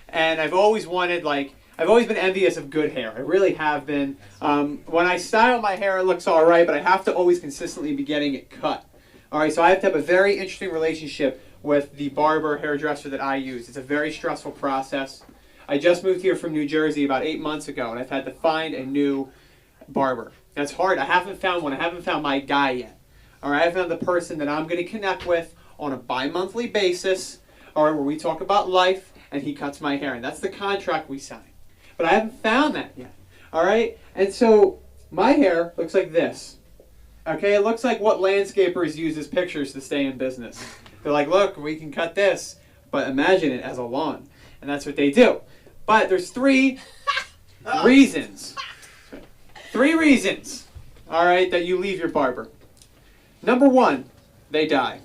And I've always wanted, like, I've always been envious of good hair. I really have been. When I style my hair, it looks all right, but I have to always consistently be getting it cut. All right, so I have to have a very interesting relationship with the barber hairdresser that I use. It's a very stressful process. I just moved here from New Jersey about 8 months ago, and I've had to find a new barber. That's hard. I haven't found one. I haven't found my guy yet. All right, I found the person that I'm going to connect with on a bi-monthly basis, all right, where we talk about life, and he cuts my hair, and that's the contract we sign. But I haven't found that yet, all right? And so my hair looks like this, okay? It looks like what landscapers use as pictures to stay in business. They're like, look, we can cut this, but imagine it as a lawn. And that's what they do. But there's 3 reasons. 3 reasons, all right, that you leave your barber. Number 1, they die.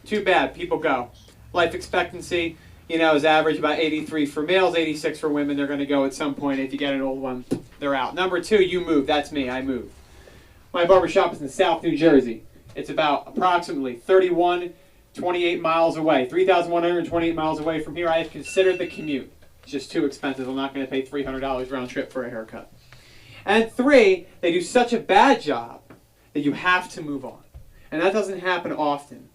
Too bad, people go. Life expectancy, you know, is average about 83 for males, 86 for women. They're going to go at some point. If you get an old one, they're out. Number 2, you move. That's me. I move. My barbershop is in South New Jersey. It's about approximately 28 miles away. 3,128 miles away from here. I have considered the commute. It's just too expensive. I'm not going to pay $300 round trip for a haircut. And 3, they do such a bad job that you have to move on. And that doesn't happen often.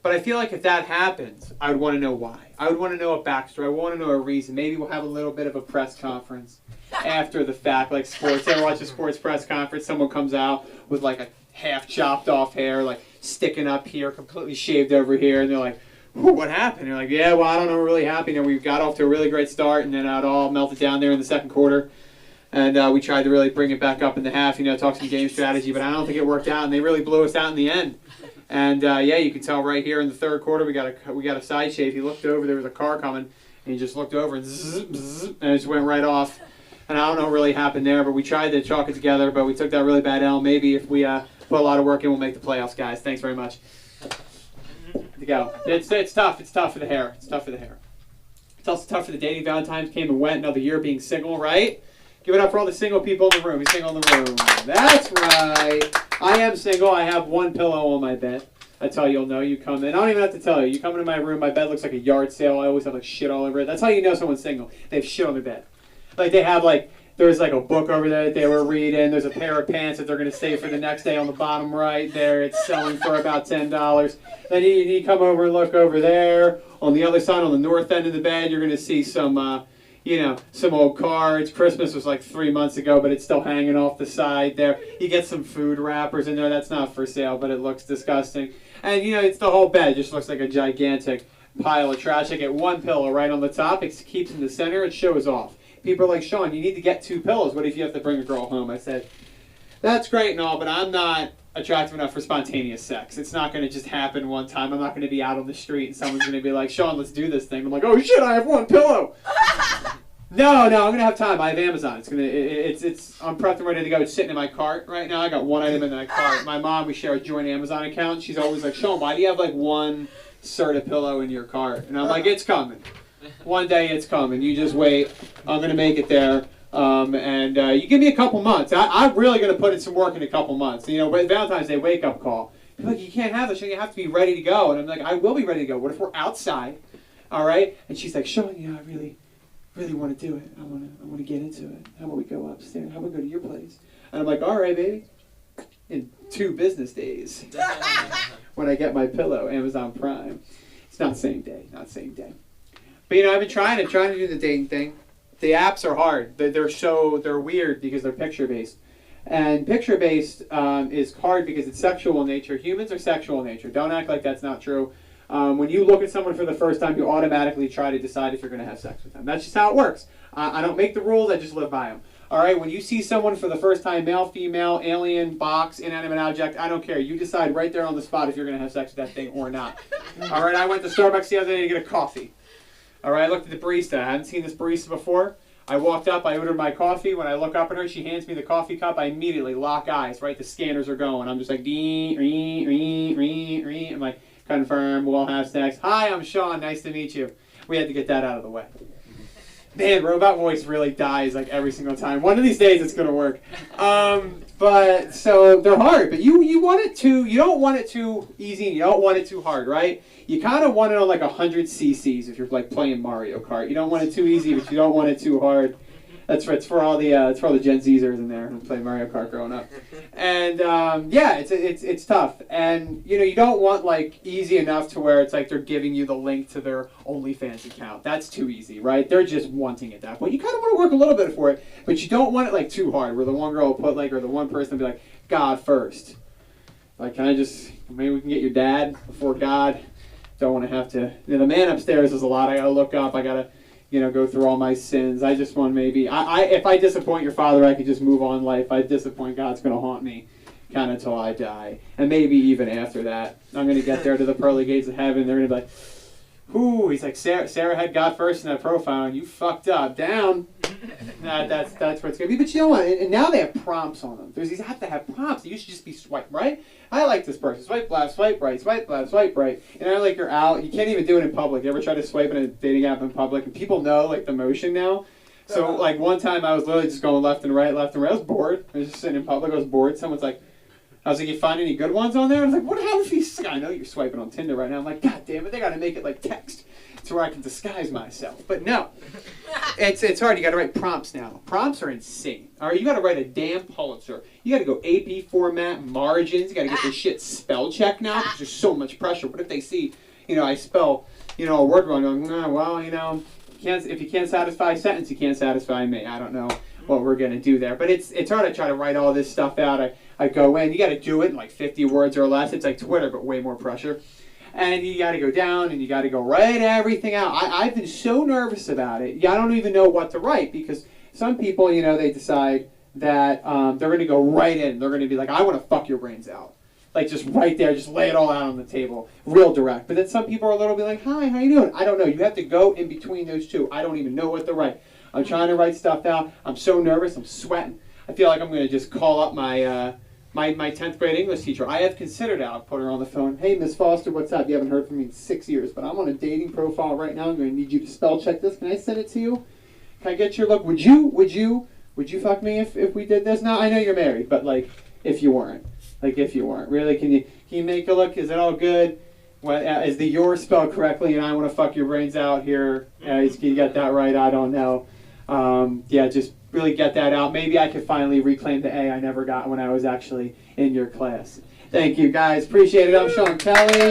But I feel like if that happens, I would want to know why. I would want to know a backstory. I would want to know a reason. Maybe we'll have a little bit of a press conference after the fact, like sports. Ever watch a sports press conference? Someone comes out with like a half chopped off hair, like sticking up here, completely shaved over here, and they're like, what happened? And you're like, yeah, well, I don't know, we're really happy. And we got off to a really great start, and then it all melted down there in the second quarter. And we tried to really bring it back up in the half, you know, talk some game strategy, but I don't think it worked out, and they really blew us out in the end. And yeah, you can tell right here in the third quarter we got a side shave. He looked over, there was a car coming, and he just looked over and zzz, zzz, and it just went right off. And I don't know what really happened there, but we tried to chalk it together, but we took that really bad L. Maybe if we put a lot of work in, we'll make the playoffs, guys. Thanks very much. To go. It's tough. It's tough for the hair. It's tough for the hair. It's also tough for the dating. Valentine's came and went. Another year being single, right? Give it up for all the single people in the room. Who's single in the room? That's right. I am single. I have one pillow on my bed. That's how you'll know. You come in. I don't even have to tell you. You come into my room. My bed looks like a yard sale. I always have like shit all over it. That's how you know someone's single. They have shit on their bed. Like they have like, there's like a book over there that they were reading. There's a pair of pants that they're going to save for the next day on the bottom right there. It's selling for about $10. Then you come over and look over there. On the other side, on the north end of the bed, you're going to see some, some old cards. Christmas was like 3 months ago, but it's still hanging off the side there. You get some food wrappers in there. That's not for sale, but it looks disgusting. And, it's the whole bed. It just looks like a gigantic pile of trash. I get one pillow right on the top. It keeps in the center. It shows off. People are like, Sean, you need to get 2 pillows. What if you have to bring a girl home? I said, that's great and all, but I'm not attractive enough for spontaneous sex. It's not going to just happen one time. I'm not going to be out on the street and someone's going to be like, Sean, let's do this thing. I'm like, oh shit, I have 1 pillow. No, I'm going to have time. I have Amazon. I'm prepped and ready to go. It's sitting in my cart right now. I got 1 item in my cart. My mom, we share a joint Amazon account. She's always like, Sean, why do you have like 1 Serta pillow in your cart? And I'm like, it's coming. One day it's coming. You just wait. I'm going to make it there. And you give me a couple months. I'm really going to put in some work in a couple months. Valentine's Day wake-up call. People are like, you can't have this. You have to be ready to go. And I'm like, I will be ready to go. What if we're outside? All right? And she's like, Sean, I really want to do it. I want to get into it. How about we go upstairs? How about we go to your place? And I'm like, all right, baby. In 2 business days, when I get my pillow, Amazon Prime. It's not same day. But I've been trying to do the dating thing. The apps are hard. They're weird because they're picture-based. And picture-based is hard because it's sexual in nature. Humans are sexual in nature. Don't act like that's not true. When you look at someone for the first time, you automatically try to decide if you're going to have sex with them. That's just how it works. I don't make the rules. I just live by them. All right? When you see someone for the first time, male, female, alien, box, inanimate object, I don't care. You decide right there on the spot if you're going to have sex with that thing or not. All right? I went to Starbucks the other day to get a coffee. All right? I looked at the barista. I hadn't seen this barista before. I walked up. I ordered my coffee. When I look up at her, she hands me the coffee cup. I immediately lock eyes, right? The scanners are going. I'm just like, I'm like, confirm, we'll have sex. Hi, I'm Sean. Nice to meet you. We had to get that out of the way. Man, robot voice really dies like every single time. One of these days it's gonna work. But so they're hard. But you want it to. You don't want it too easy. You don't want it too hard, right? You kind of want it on like 100 cc's if you're like playing Mario Kart. You don't want it too easy, but you don't want it too hard. It's for all the Gen Zers in there who played Mario Kart growing up. And it's tough. And you don't want like easy enough to where it's like they're giving you the link to their OnlyFans account. That's too easy, right? They're just wanting at that point. You kind of want to work a little bit for it, but you don't want it like too hard where the one girl will put like, or the one person will be like, God first. Like, maybe we can get your dad before God. Don't want to have to. The man upstairs is a lot. I gotta look up. I gotta go through all my sins. I just want if I disappoint your father, I could just move on life. If I disappoint God's going to haunt me kind of till I die. And maybe even after that. I'm going to get there to the pearly gates of heaven. They're going to be like, ooh, he's like, Sarah had God first in that profile, and you fucked up. Down. That's what it's going to be. But you know what? And now they have prompts on them. These have to have prompts. You should just be swipe right. I like this person. Swipe left, swipe right, swipe left, swipe right. And I like you're out. You can't even do it in public. You ever try to swipe in a dating app in public? And people know like the motion now. So like one time I was literally just going left and right, left and right. I was bored. I was just sitting in public. I was bored. Someone's like, I was like, you find any good ones on there? I was like, what happens if you... I know you're swiping on Tinder right now. I'm like, God damn it, they got to make it like text to where I can disguise myself. But no, it's hard. You got to write prompts now. Prompts are insane. All right, you got to write a damn Pulitzer. You got to go AP format, margins. You got to get this shit spell checked now because there's so much pressure. What if they see, I spell, a word wrong? I'm going, well, if you can't satisfy a sentence, you can't satisfy me. I don't know what we're going to do there. But it's hard to try to write all this stuff out. I go in. You got to do it in like 50 words or less. It's like Twitter, but way more pressure. And you got to go down and you got to go write everything out. I've been so nervous about it. I don't even know what to write because some people, they decide that they're going to go right in. They're going to be like, I want to fuck your brains out. Like just right there, just lay it all out on the table, real direct. But then some people are a little bit like, hi, how you doing? I don't know. You have to go in between those two. I don't even know what to write. I'm trying to write stuff out. I'm so nervous. I'm sweating. I feel like I'm going to just call up my 10th grade English teacher. I have considered it. I'll put her on the phone. Hey, Miss Foster, what's up? You haven't heard from me in 6 years, but I'm on a dating profile right now. I'm going to need you to spell check this. Can I send it to you? Can I get your look? Would you fuck me if we did this? No, I know you're married, but like if you weren't. Really, can you make a look? Is it all good? Is the your spelled correctly? And I want to fuck your brains out here. You got that right? I don't know. Just really get that out. Maybe I could finally reclaim the A I never got when I was actually in your class. Thank you, guys. Appreciate it. I'm Sean Kelly.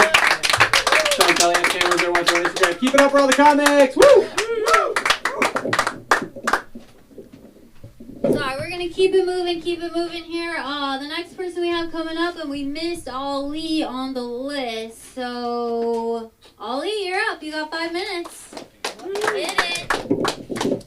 Sean Kelly on cameras. Everyone's on Instagram. Keep it up for all the comics. Woo! we're gonna keep it moving here. The next person we have coming up, and we missed Ali on the list. So, Ali, you're up. You got 5 minutes. Hit it.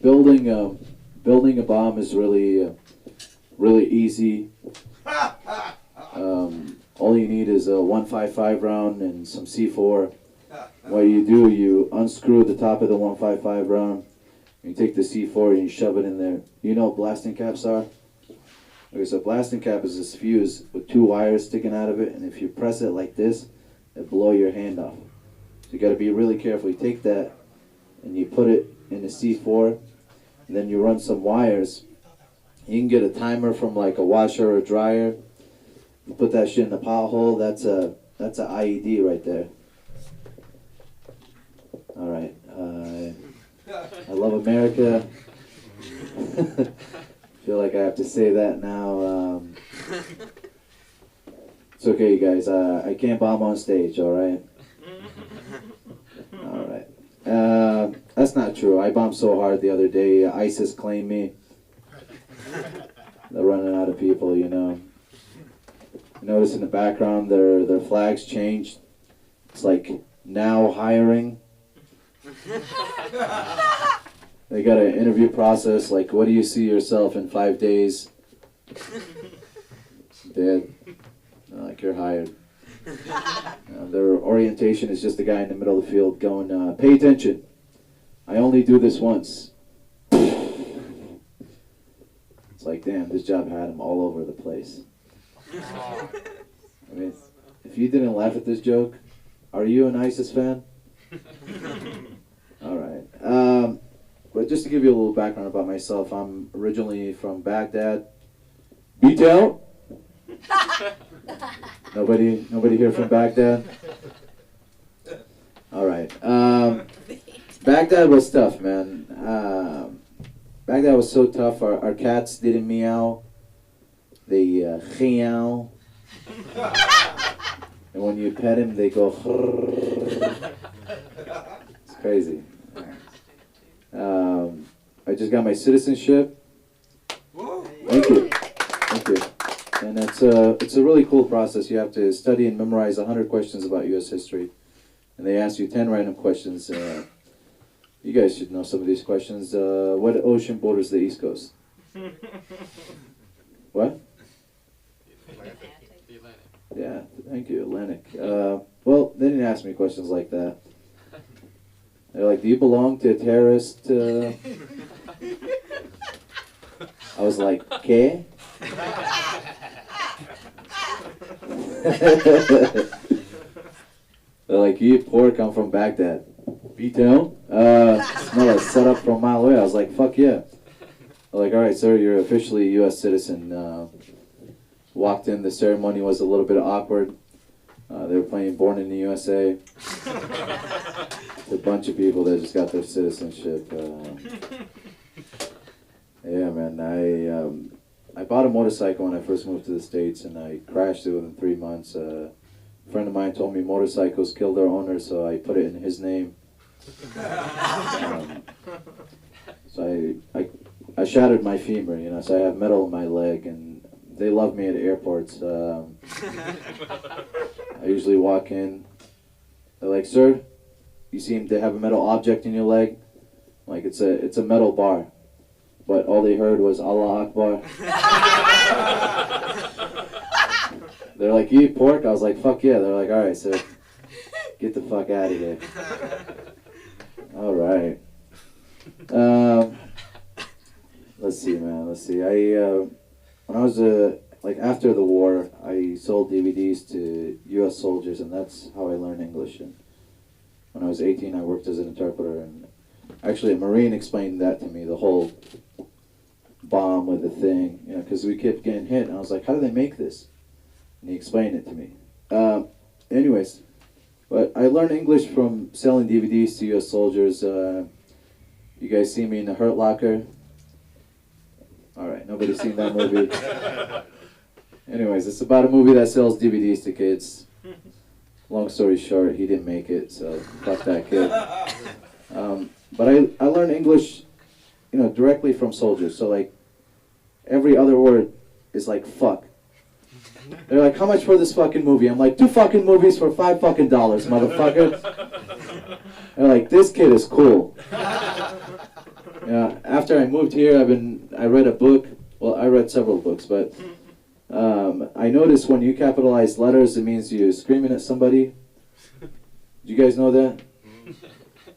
Building a bomb is really easy. All you need is a 155 round and some C4. What you do, you unscrew the top of the 155 round, you take the C4 and you shove it in there. You know what blasting caps are? Okay, so blasting cap is this fuse with 2 wires sticking out of it, and if you press it like this, it'll blow your hand off. So you gotta be really careful. You take that and you put it in the C4, and then you run some wires. You can get a timer from like a washer or a dryer. You put that shit in the pothole, that's a IED right there. Alright, I love America. Feel like I have to say that now. It's okay, you guys, I can't bomb on stage, alright? Alright. That's not true. I bombed so hard the other day, ISIS claimed me. They're running out of people, you know. You notice in the background their flags changed. It's like now hiring. They got an interview process like, what do you see yourself in 5 days? Dead. Like you're hired. Their orientation is just a guy in the middle of the field going, pay attention. I only do this once. It's like, damn, this job had him all over the place. I mean, if you didn't laugh at this joke, are you an ISIS fan? Alright. But just to give you a little background about myself, I'm originally from Baghdad. B-Town? Nobody here from Baghdad? Alright. Baghdad was tough, man. Baghdad was so tough. Our cats didn't meow. They meow. And when you pet him, they go. It's crazy. I just got my citizenship. Thank you. Thank you. And it's a really cool process. You have to study and memorize 100 questions about U.S. history. And they ask you 10 random questions. You guys should know some of these questions. What ocean borders the East Coast? What? Yeah, thank you, Atlantic. Well, they didn't ask me questions like that. They're like, do you belong to a terrorist? I was like, ¿qué? They're like, you eat pork, I'm from Baghdad. B-Town? Smell a setup from a mile away. I was like, fuck yeah. They're like, alright, sir, you're officially a U.S. citizen. Walked in, the ceremony was a little bit awkward. They were playing Born in the USA. A bunch of people that just got their citizenship. Yeah, man, I bought a motorcycle when I first moved to the States, and I crashed it within 3 months. A friend of mine told me motorcycles kill their owner, so I put it in his name. So I shattered my femur, you know, so I have metal in my leg, and they love me at airports. I usually walk in, they're like, sir, you seem to have a metal object in your leg. Like, it's a metal bar. But all they heard was Allah Akbar. They're like, you eat pork? I was like, fuck yeah. They're like, alright, sir, get the fuck out of here. Alright. Let's see, man, let's see. When I was, like, after the war, I sold DVDs to U.S. soldiers, and that's how I learned English. And when I was 18, I worked as an interpreter, and actually a Marine explained that to me, the whole bomb with the thing, you know, because we kept getting hit, and I was like, how do they make this? And he explained it to me. Anyways, but I learned English from selling DVDs to U.S. soldiers. You guys see me in the Hurt Locker? Alright, nobody's seen that movie. Anyways, it's about a movie that sells DVDs to kids. long story short, he didn't make it, so fuck that kid. But I learned English, directly from soldiers. So like, every other word is like fuck. They're like, how much for this fucking movie? I'm like, 2 fucking movies for $5 fucking, motherfucker. They're like, this kid is cool. Yeah. After I moved here, I read a book. Well, I read several books, but I noticed when you capitalize letters, it means you're screaming at somebody. Do you guys know that?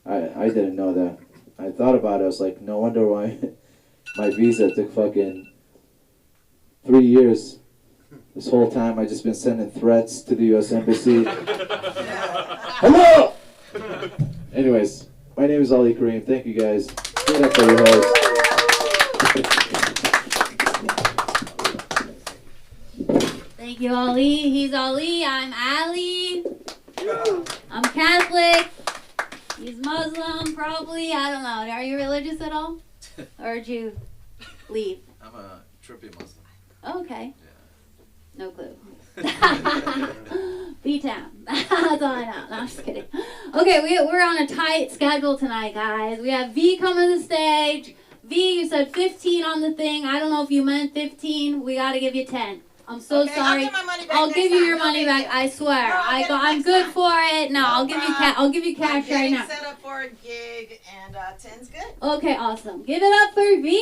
I didn't know that. I thought about it. I was like, no wonder why my visa took fucking 3 years. This whole time I just been sending threats to the U.S. Embassy. Hello! Anyways, my name is Ali Kareem. Thank you guys. Give it up for your host. Thank you, Ali. He's Ali. I'm Ali. I'm Catholic. He's Muslim, probably. I don't know. Are you religious at all? Or did you leave? I'm a trippy Muslim. Okay. No clue. B-Town. That's all I know. No, I'm just kidding. Okay, we're on a tight schedule tonight, guys. We have V coming to the stage. V, you said 15 on the thing. I don't know if you meant 15. We got to give you 10. I'm so sorry. I'll give my money back I'll next give you time. your No money big back. deal. I swear. No, I'll get it I'm next good time. for it. No, I'll give you I'll give you cash right now. Set up for a gig, and 10's good. Okay, awesome. Give it up for V.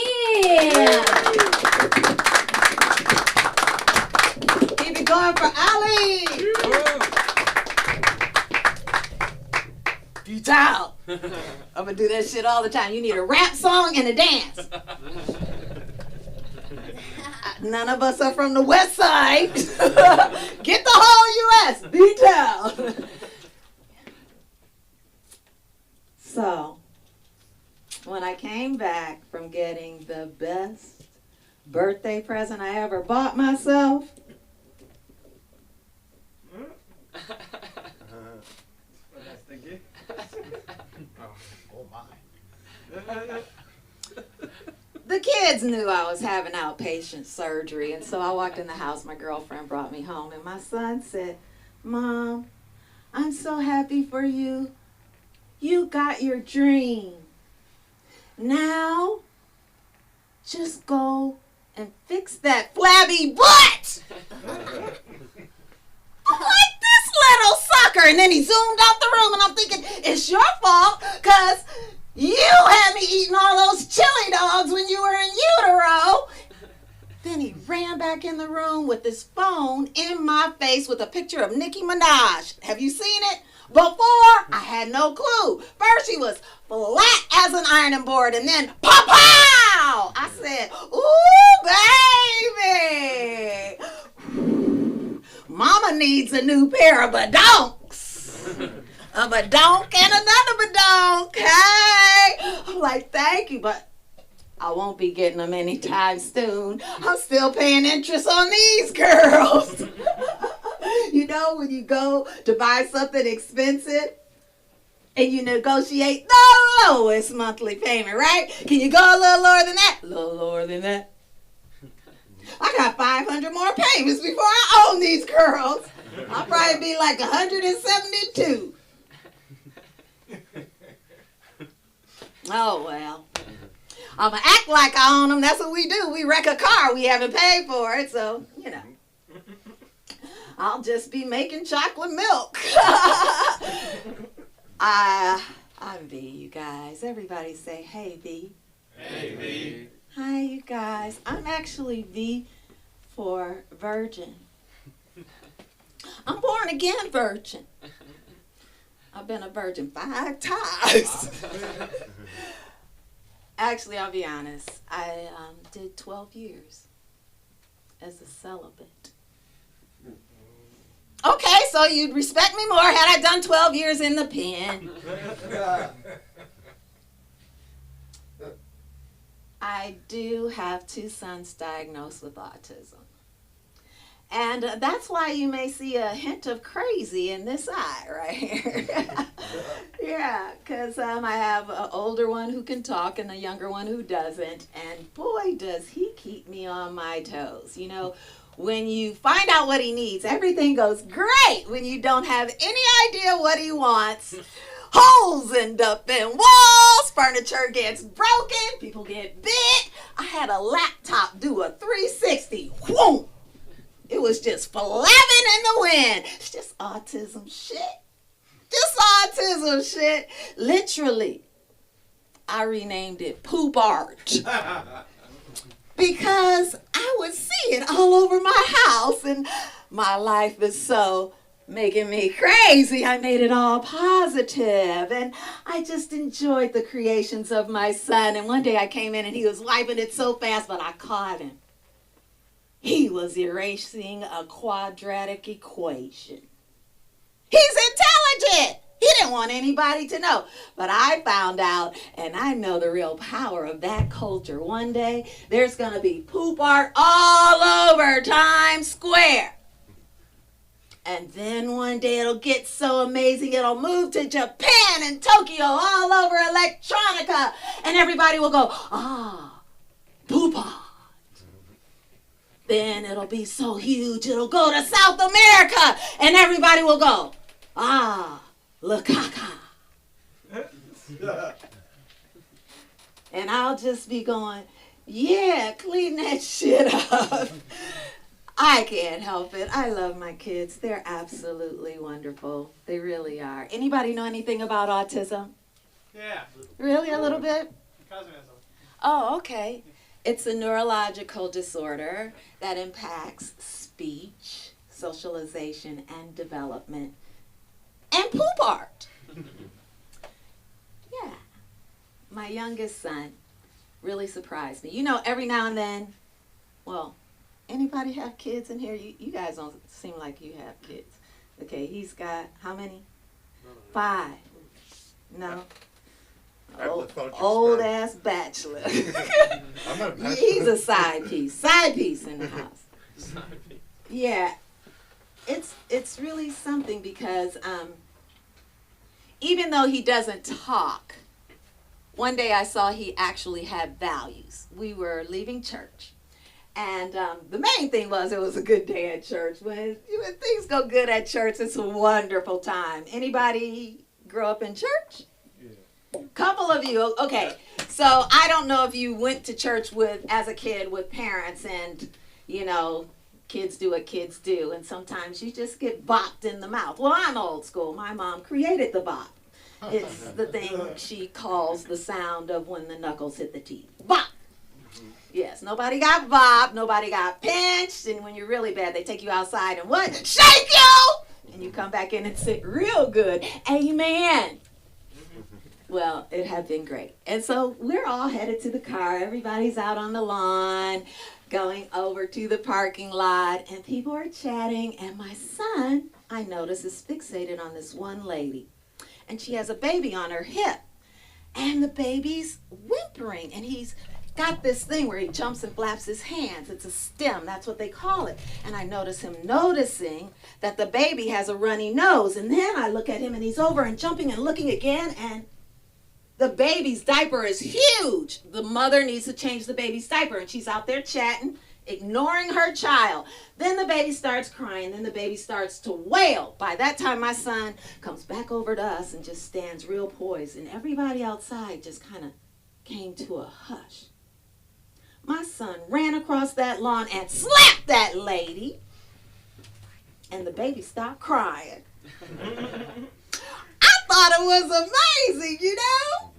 Keep it going for Ali. Futile. I'm gonna do that shit all the time. You need a rap song and a dance. None of us are from the West Side. Get the whole U.S. Beat down. So, when I came back from getting the best birthday present I ever bought myself, Oh my. the kids knew I was having outpatient surgery, and so I walked in the house. My girlfriend brought me home, and my son said, "Mom, I'm so happy for you. You got your dream. Now, just go and fix that flabby butt." I'm like, this little sucker. And then he zoomed out the room, and I'm thinking, it's your fault, because you had me eating all those chili dogs when you were in utero. Then he ran back in the room with his phone in my face with a picture of Nicki Minaj. Have you seen it? Before, I had no clue. First, she was flat as an ironing board, and then pow-pow! I said, ooh, baby. Mama needs a new pair of badonks. A badonk and another badonk. Hey! I'm like, thank you, but I won't be getting them anytime soon. I'm still paying interest on these girls. You know, when you go to buy something expensive and you negotiate the lowest monthly payment, right? Can you go a little lower than that? A little lower than that. I got 500 more payments before I own these girls. I'll probably be like 172. Oh, well. I'm going to act like I own them. That's what we do. We wreck a car. We haven't paid for it. So, you know. I'll just be making chocolate milk. I'm V, you guys. Everybody say, hey, V. Hey, V. Hi, you guys. I'm actually V for virgin. I'm born again virgin. I've been a virgin 5 times. Actually, I'll be honest. I did 12 years as a celibate. Okay, so you'd respect me more had I done 12 years in the pen. I do have 2 sons diagnosed with autism. And that's why you may see a hint of crazy in this eye right here. Yeah, because I have an older one who can talk and a younger one who doesn't. And boy, does he keep me on my toes. You know, when you find out what he needs, everything goes great. When you don't have any idea what he wants, holes end up in walls, furniture gets broken, people get bit. I had a laptop do a 360. Whoom! It was just flapping in the wind. It's just autism shit. Just autism shit. Literally, I renamed it Poop Art. Because I would see it all over my house, and my life is so making me crazy. I made it all positive, and I just enjoyed the creations of my son. And one day I came in and he was wiping it so fast, but I caught him. He was erasing a quadratic equation. He's intelligent. He didn't want anybody to know. But I found out, and I know the real power of that culture. One day, there's going to be poop art all over Times Square. And then one day it'll get so amazing, it'll move to Japan and Tokyo, all over electronica. And everybody will go, poop art. Then it'll be so huge, it'll go to South America. And everybody will go, La caca. And I'll just be going, yeah, clean that shit up. I can't help it. I love my kids. They're absolutely wonderful. They really are. Anybody know anything about autism? Yeah. Really, a little bit? Cousin has Oh, okay. It's a neurological disorder that impacts speech, socialization, and development. And poop art. Yeah. My youngest son really surprised me. You know, every now and then, well, anybody have kids in here? You guys don't seem like you have kids. Okay, he's got how many? 5. No? Old ass bachelor. I'm not a bachelor. He's a side piece in the house. Yeah. It's really something because even though he doesn't talk, one day I saw he actually had values. We were leaving church, and the main thing was it was a good day at church. When things go good at church, it's a wonderful time. Anybody grow up in church? Yeah. Couple of you. Okay, so I don't know if you went to church as a kid with parents, and you know, kids do what kids do, and sometimes you just get bopped in the mouth. Well, I'm old school. My mom created the bop. It's the thing she calls the sound of when the knuckles hit the teeth. Bop! Yes, nobody got bopped, nobody got pinched, and when you're really bad, they take you outside and what? Shake you! And you come back in and sit real good. Amen. Well, it had been great. And so we're all headed to the car. Everybody's out on the lawn, going over to the parking lot, and people are chatting, and my son, I notice, is fixated on this one lady. And she has a baby on her hip, and the baby's whimpering, and he's got this thing where he jumps and flaps his hands. It's a stem, that's what they call it. And I notice him noticing that the baby has a runny nose, and then I look at him, and he's over and jumping and looking again, and the baby's diaper is huge. The mother needs to change the baby's diaper, and she's out there chatting, ignoring her child. Then the baby starts crying. Then the baby starts to wail. By that time, my son comes back over to us and just stands real poised. And everybody outside just kind of came to a hush. My son ran across that lawn and slapped that lady. And the baby stopped crying. I thought it was amazing, you know?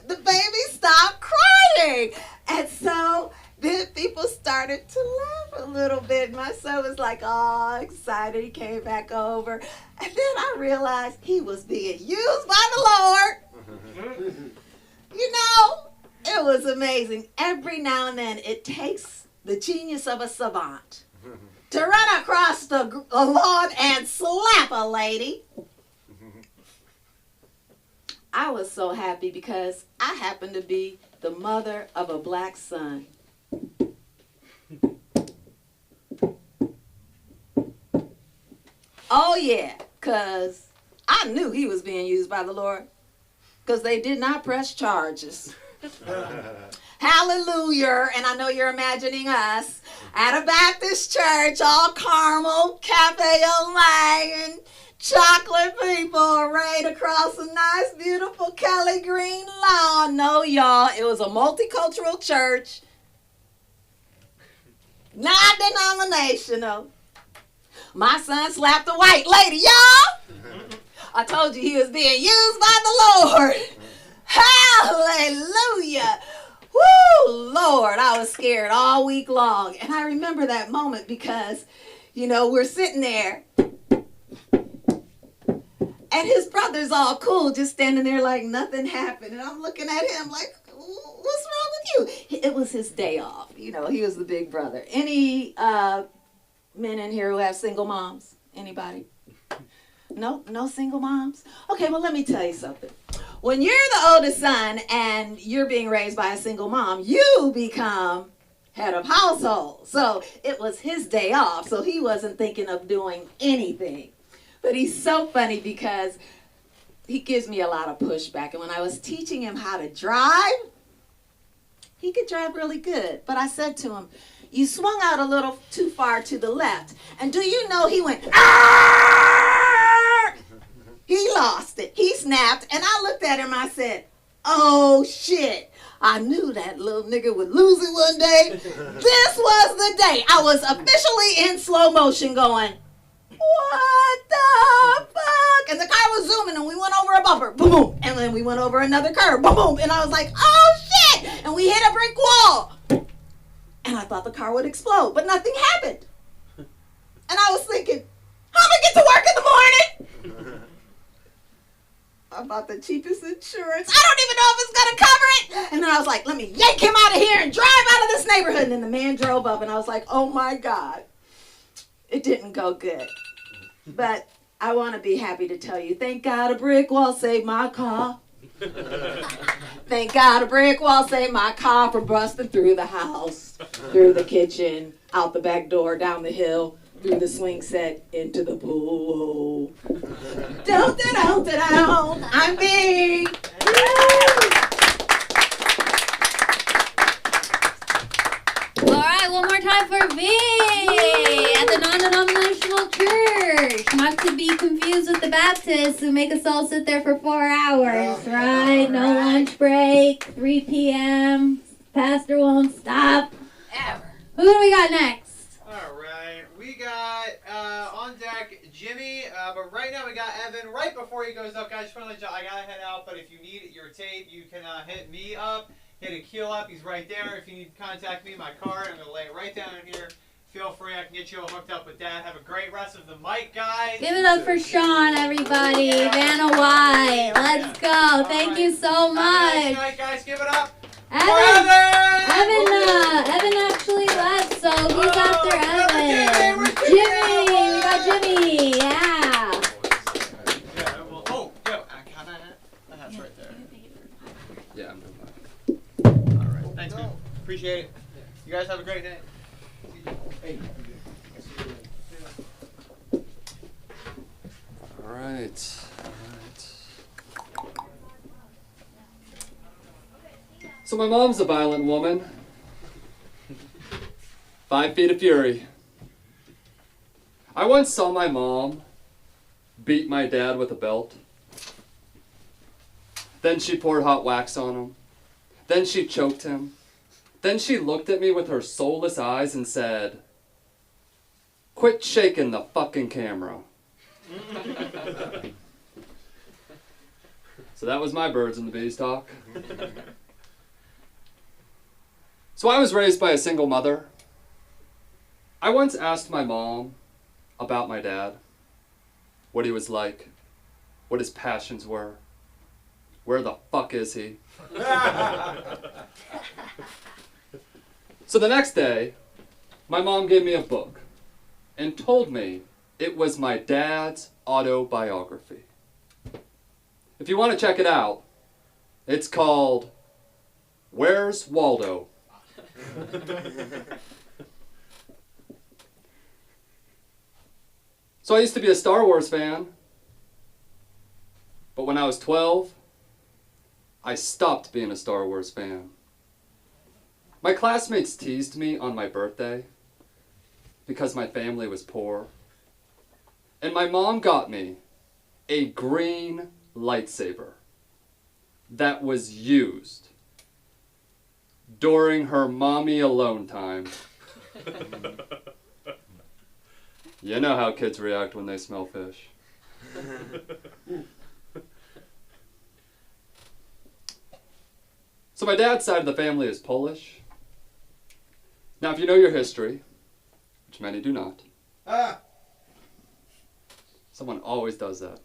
The baby stopped crying. And so then people started to laugh a little bit. My son was like, oh, excited. He came back over. And then I realized he was being used by the Lord. You know, it was amazing. Every now and then it takes the genius of a savant to run across the lawn and slap a lady. I was so happy because I happened to be the mother of a black son. Oh yeah, because I knew he was being used by the Lord because they did not press charges. Hallelujah. And I know you're imagining us. at a Baptist church, all caramel, cafe au lait, and chocolate people arrayed across a nice, beautiful Kelly green lawn. No, y'all, it was a multicultural church, non-denominational. My son slapped a white lady, y'all. I told you he was being used by the Lord. Hallelujah. Woo, Lord, I was scared all week long. And I remember that moment because, we're sitting there and his brother's all cool, just standing there like nothing happened. And I'm looking at him like, what's wrong with you? It was his day off. He was the big brother. Any men in here who have single moms? Anybody? No single moms? Okay, well, let me tell you something. When you're the oldest son and you're being raised by a single mom, you become head of household. So it was his day off, so he wasn't thinking of doing anything. But he's so funny because he gives me a lot of pushback. And when I was teaching him how to drive, he could drive really good. But I said to him, you swung out a little too far to the left. And do you know he went, "Arr!" He lost it. He snapped. And I looked at him, I said, oh, shit. I knew that little nigga would lose it one day. This was the day. I was officially in slow motion going, what the fuck? And the car was zooming and we went over a bumper. Boom, boom. And then we went over another curb. Boom, boom. And I was like, oh, shit. And we hit a brick wall. And I thought the car would explode, but nothing happened. And I was thinking, how am I get to work in the morning? I bought the cheapest insurance. I don't even know if it's going to cover it. And then I was like, let me yank him out of here and drive out of this neighborhood. And then the man drove up and I was like, oh my God. It didn't go good. But I want to be happy to tell you, thank God a brick wall saved my car. Thank God a brick wall saved my car from busting through the house, through the kitchen, out the back door, down the hill, through the swing set, into the pool. Don't, I'm big. All right, one more time for V at the non-denominational church. Not to be confused with the Baptists who make us all sit there for 4 hours, right? No lunch break, 3 p.m. Pastor won't stop. Ever. Who do we got next? All right, we got on deck Jimmy, but right now we got Evan. Right before he goes up, guys, just want to let you know, I gotta head out, but if you need your tape, you can hit me up. Hit a keel up, he's right there. If you need to contact me, my card, I'm going to lay it right down here. Feel free, I can get you all hooked up with that. Have a great rest of the mic, guys. Give it up for Sean, everybody. Vanna White. Let's go. Thank you so much. Have a nice night, guys. Give it up. Evan actually left, so who's after Evan? Jimmy. We got Jimmy. Yeah. That's right there. Yeah. Thanks, man. Appreciate it. You guys have a great day. Hey. All right. So my mom's a violent woman. 5 feet of fury. I once saw my mom beat my dad with a belt. Then she poured hot wax on him. Then she choked him. Then she looked at me with her soulless eyes and said, "Quit shaking the fucking camera." So that was my birds and the bees talk. So I was raised by a single mother. I once asked my mom about my dad, what he was like, what his passions were. Where the fuck is he? So the next day, my mom gave me a book and told me it was my dad's autobiography. If you want to check it out, it's called Where's Waldo? So I used to be a Star Wars fan, but when I was 12, I stopped being a Star Wars fan. My classmates teased me on my birthday because my family was poor. And my mom got me a green lightsaber that was used during her mommy alone time. You know how kids react when they smell fish. So my dad's side of the family is Polish. Now, if you know your history, which many do not, someone always does that.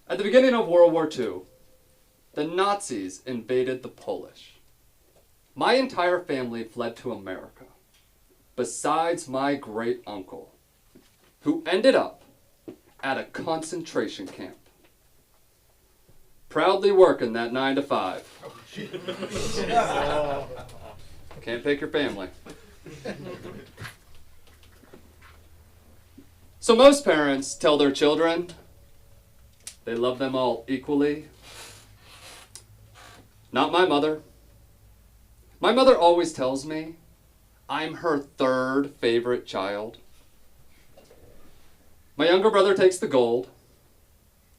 At the beginning of World War II, the Nazis invaded the Polish. My entire family fled to America, besides my great uncle, who ended up at a concentration camp, proudly working that 9 to 5. Can't pick your family. So most parents tell their children they love them all equally. Not my mother. My mother always tells me I'm her third favorite child. My younger brother takes the gold.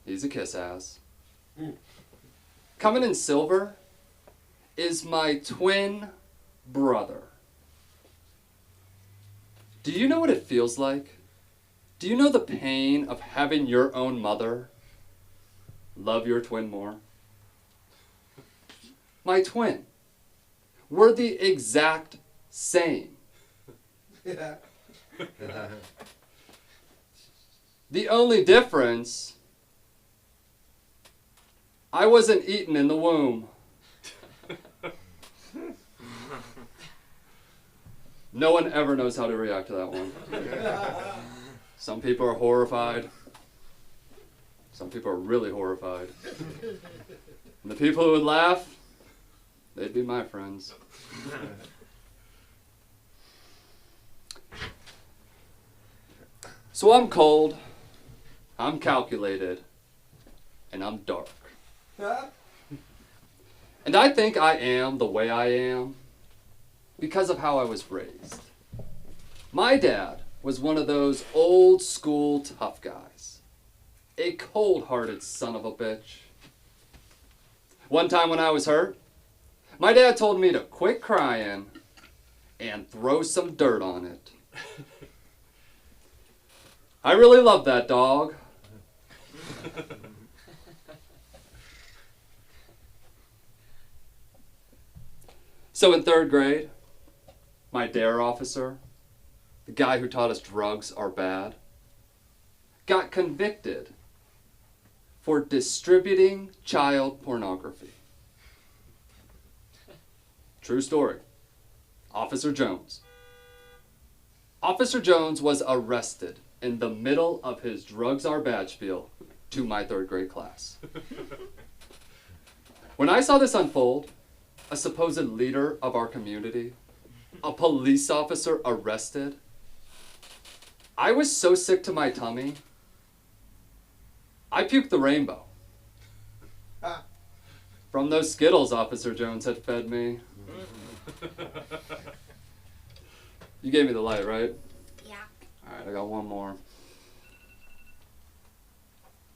He's a kiss ass. Coming in silver is my twin brother. Do you know what it feels like? Do you know the pain of having your own mother love your twin more? My twin. We're the exact same. Yeah. The only difference, I wasn't eaten in the womb. No one ever knows how to react to that one. Some people are horrified. Some people are really horrified. And the people who would laugh, they'd be my friends. So I'm cold, I'm calculated, and I'm dark. And I think I am the way I am because of how I was raised. My dad was one of those old school tough guys. A cold-hearted son of a bitch. One time when I was hurt, my dad told me to quit crying and throw some dirt on it. I really love that dog. So in 3rd grade, my DARE officer, the guy who taught us drugs are bad, got convicted for distributing child pornography. True story. Officer Jones. Officer Jones was arrested in the middle of his drugs are bad spiel to my 3rd grade class. When I saw this unfold, a supposed leader of our community, a police officer arrested, I was so sick to my tummy, I puked the rainbow. From those Skittles Officer Jones had fed me. You gave me the light, right? Yeah. Alright, I got one more.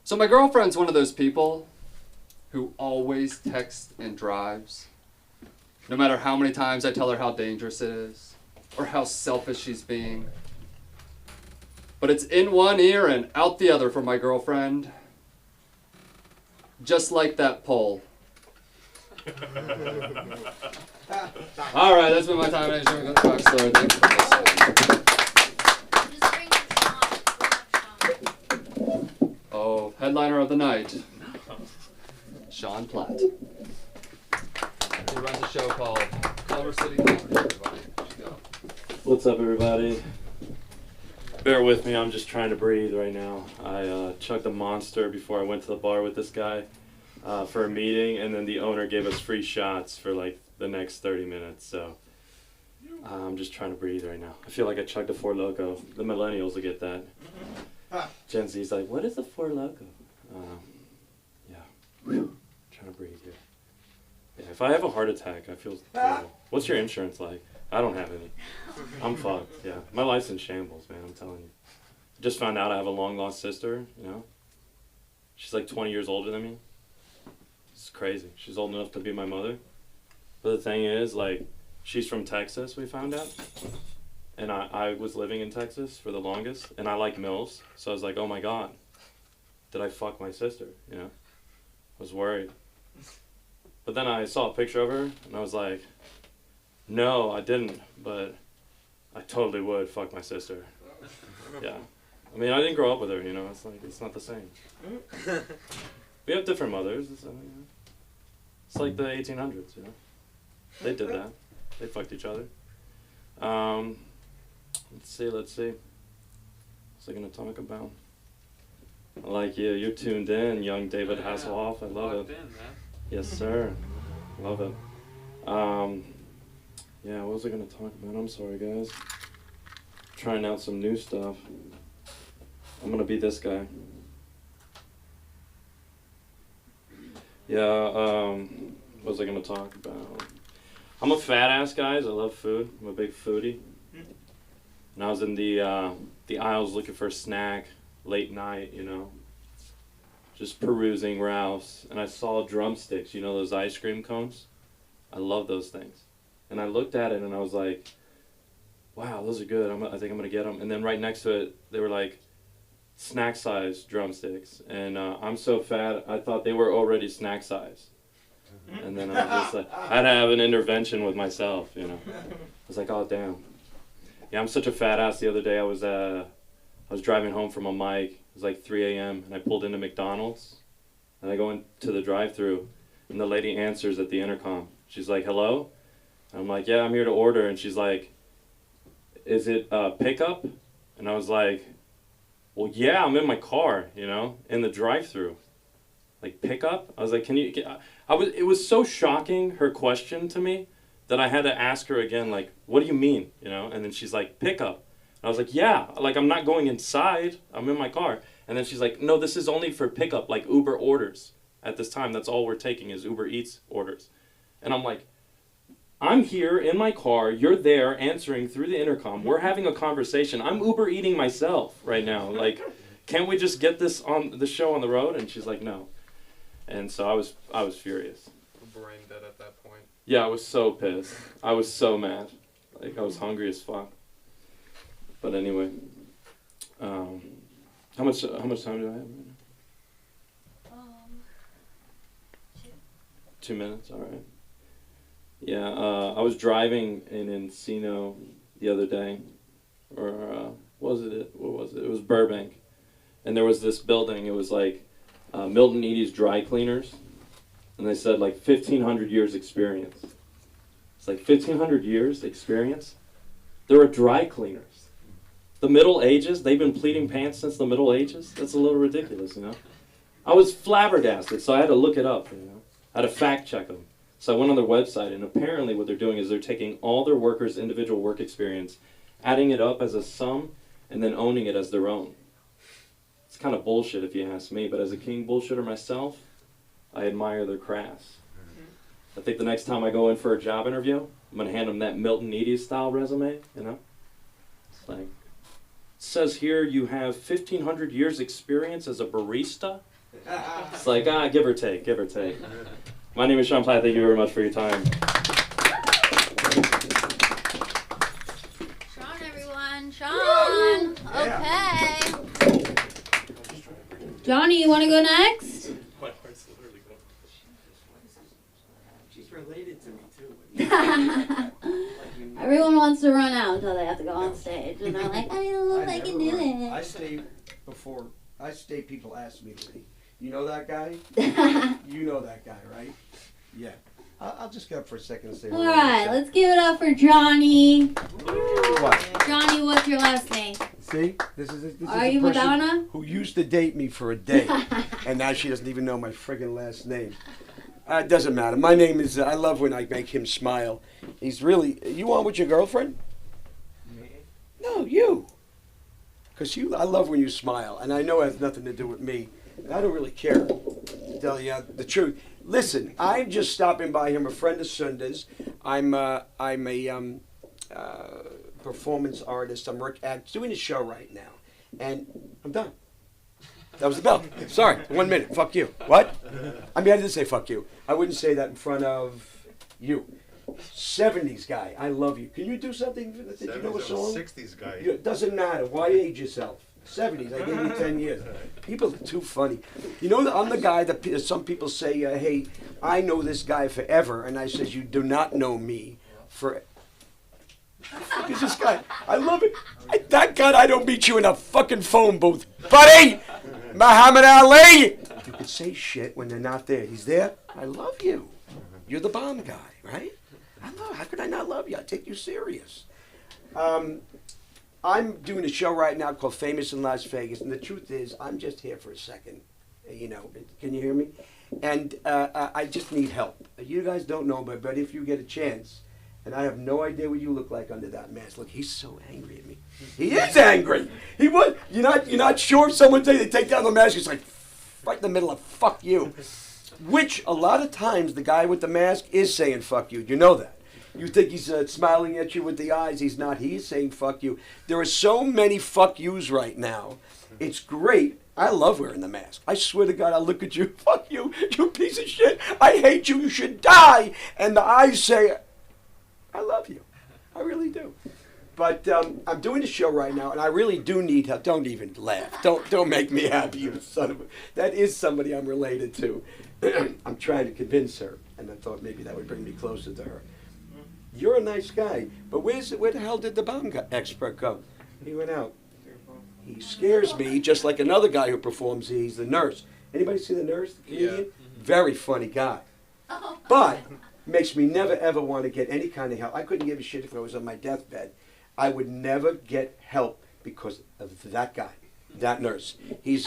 So my girlfriend's one of those people who always texts and drives. No matter how many times I tell her how dangerous it is, or how selfish she's being. But it's in one ear and out the other for my girlfriend. Just like that pole. Alright, that's been my time. Thank you for listening. Oh, headliner of the night, Sean Platt. He runs a show called Culver City Comedy, everybody. What's up, everybody? Bear with me, I'm just trying to breathe right now. I chugged a Monster before I went to the bar with this guy for a meeting, and then the owner gave us free shots for like the next 30 minutes, so I'm just trying to breathe right now. I feel like I chugged a Four Loko. The millennials will get that. Gen Z's like, what is a Four Loko? Yeah, trying to breathe here. Yeah, If I have a heart attack, I feel terrible. What's your insurance like? I don't have any. I'm fucked, yeah. My life's in shambles, man, I'm telling you. Just found out I have a long-lost sister, you know? She's like 20 years older than me. It's crazy. She's old enough to be my mother. But the thing is, like, she's from Texas, we found out. And I was living in Texas for the longest, and I like MILFs. So I was like, oh my God, did I fuck my sister, you know? I was worried. But then I saw a picture of her, and I was like, no, I didn't, but I totally would fuck my sister. Yeah. I mean, I didn't grow up with her, you know, it's like, it's not the same. We have different mothers, so, you know. It's like the 1800s, you know. They did that. They fucked each other. Let's see. What's I gonna talk about? I like you. You're tuned in, young David Hasselhoff. I love it. Yes, sir. Love it. Yeah, what was I gonna talk about? I'm sorry, guys. Trying out some new stuff. I'm gonna be this guy. Yeah, what was I gonna talk about? I'm a fat ass, guys. I love food. I'm a big foodie. And I was in the aisles looking for a snack late night, you know, just perusing Ralph's, and I saw drumsticks, you know, those ice cream cones. I love those things. And I looked at it and I was like, wow, those are good. I think I'm gonna get them. And then right next to it, they were like snack size drumsticks. And I'm so fat, I thought they were already snack size. And then I was just like, I had to have an intervention with myself, you know. I was like, oh damn. Yeah, I'm such a fat ass. The other day I was driving home from a mic. It was like 3 a.m. and I pulled into McDonald's. And I go into the drive-thru, and the lady answers at the intercom. She's like, hello? And I'm like, yeah, I'm here to order. And she's like, is it pickup? And I was like, well, yeah, I'm in my car, you know, in the drive-thru. Like, pickup? I was like, it was so shocking, her question to me, that I had to ask her again, like, what do you mean, you know? And then she's like, pickup. And I was like, yeah, like, I'm not going inside, I'm in my car. And then she's like, no, this is only for pickup, like Uber orders. At this time, that's all we're taking is Uber Eats orders. And I'm like, I'm here in my car, you're there answering through the intercom, we're having a conversation, I'm Uber eating myself right now, like, can't we just get this on the show on the road? And she's like, no. And so I was furious. Brain dead at that point. Yeah, I was so pissed. I was so mad. Like, I was hungry as fuck. But anyway, how much time do I have right now? 2 minutes, all right. Yeah, I was driving in Encino the other day, or what was it? It was Burbank, and there was this building. It was like Milton Edie's Dry Cleaners, and they said like 1,500 years experience. It's like 1,500 years experience. There are dry cleaners. The Middle Ages, they've been pleating pants since the Middle Ages. That's a little ridiculous, you know. I was flabbergasted, so I had to look it up, you know. I had to fact check them. So I went on their website, and apparently what they're doing is they're taking all their workers' individual work experience, adding it up as a sum, and then owning it as their own. It's kind of bullshit if you ask me, but as a king bullshitter myself, I admire their crafts. I think the next time I go in for a job interview, I'm going to hand them that Milton Edie style resume, you know? It's like, it says here you have 1,500 years experience as a barista. It's like, give or take, give or take. My name is Sean Platt. Thank you very much for your time. Sean, everyone. Sean. Okay. Johnny, you want to go next? She's related to me too. Everyone wants to run out until they have to go on stage, and they're like, I don't know if I can do it. I stay, people ask me to leave. You know that guy? You know that guy, right? Yeah. I'll just get up for a second and say All right, let's give it up for Johnny. What? Johnny, what's your last name? See? This is Are a you person Madonna? who used to date me for a day, and now she doesn't even know my friggin' last name. It doesn't matter. My name is, I love when I make him smile. He's really, you on with your girlfriend? Me? No, you. Because I love when you smile, and I know it has nothing to do with me. And I don't really care, to tell you the truth. Listen, I'm just stopping by here. I'm a friend of Sunda's. I'm a performance artist. I'm doing a show right now, and I'm done. That was the bell. Sorry, 1 minute. Fuck you. What? I mean, I didn't say fuck you. I wouldn't say that in front of you. 70s guy, I love you. Can you do something? Did you know a song? 60s guy. It doesn't matter. Why age yourself? 70s, I gave you 10 years. People are too funny. You know, I'm the guy that some people say, hey, I know this guy forever. And I says, you do not know me for... Look at this guy. I love it. That God, I don't meet you in a fucking phone booth. Buddy! Muhammad Ali! You can say shit when they're not there. He's there. I love you. You're the bomb guy, right? How could I not love you? I take you serious. I'm doing a show right now called Famous in Las Vegas, and the truth is, I'm just here for a second. You know, can you hear me? And I just need help. You guys don't know, but if you get a chance, and I have no idea what you look like under that mask. Look, he's so angry at me. He is angry. He was. You're not sure. Someone they take down the mask. It's like right in the middle of fuck you. Which a lot of times the guy with the mask is saying fuck you. You know that. You think he's smiling at you with the eyes. He's not. He's saying fuck you. There are so many fuck yous right now. It's great. I love wearing the mask. I swear to God, I look at you. Fuck you. You piece of shit. I hate you. You should die. And the eyes say, I love you. I really do. But I'm doing a show right now, and I really do need help. Don't even laugh. Don't make me happy, you son of a... That is somebody I'm related to. I'm trying to convince her, and I thought maybe that would bring me closer to her. You're a nice guy, but where the hell did the bomb expert go? He went out. He scares me, just like another guy who performs. He's the nurse. Anybody see the nurse, the comedian? Yeah. Very funny guy. But makes me never, ever want to get any kind of help. I couldn't give a shit if I was on my deathbed. I would never get help because of that guy, that nurse. He's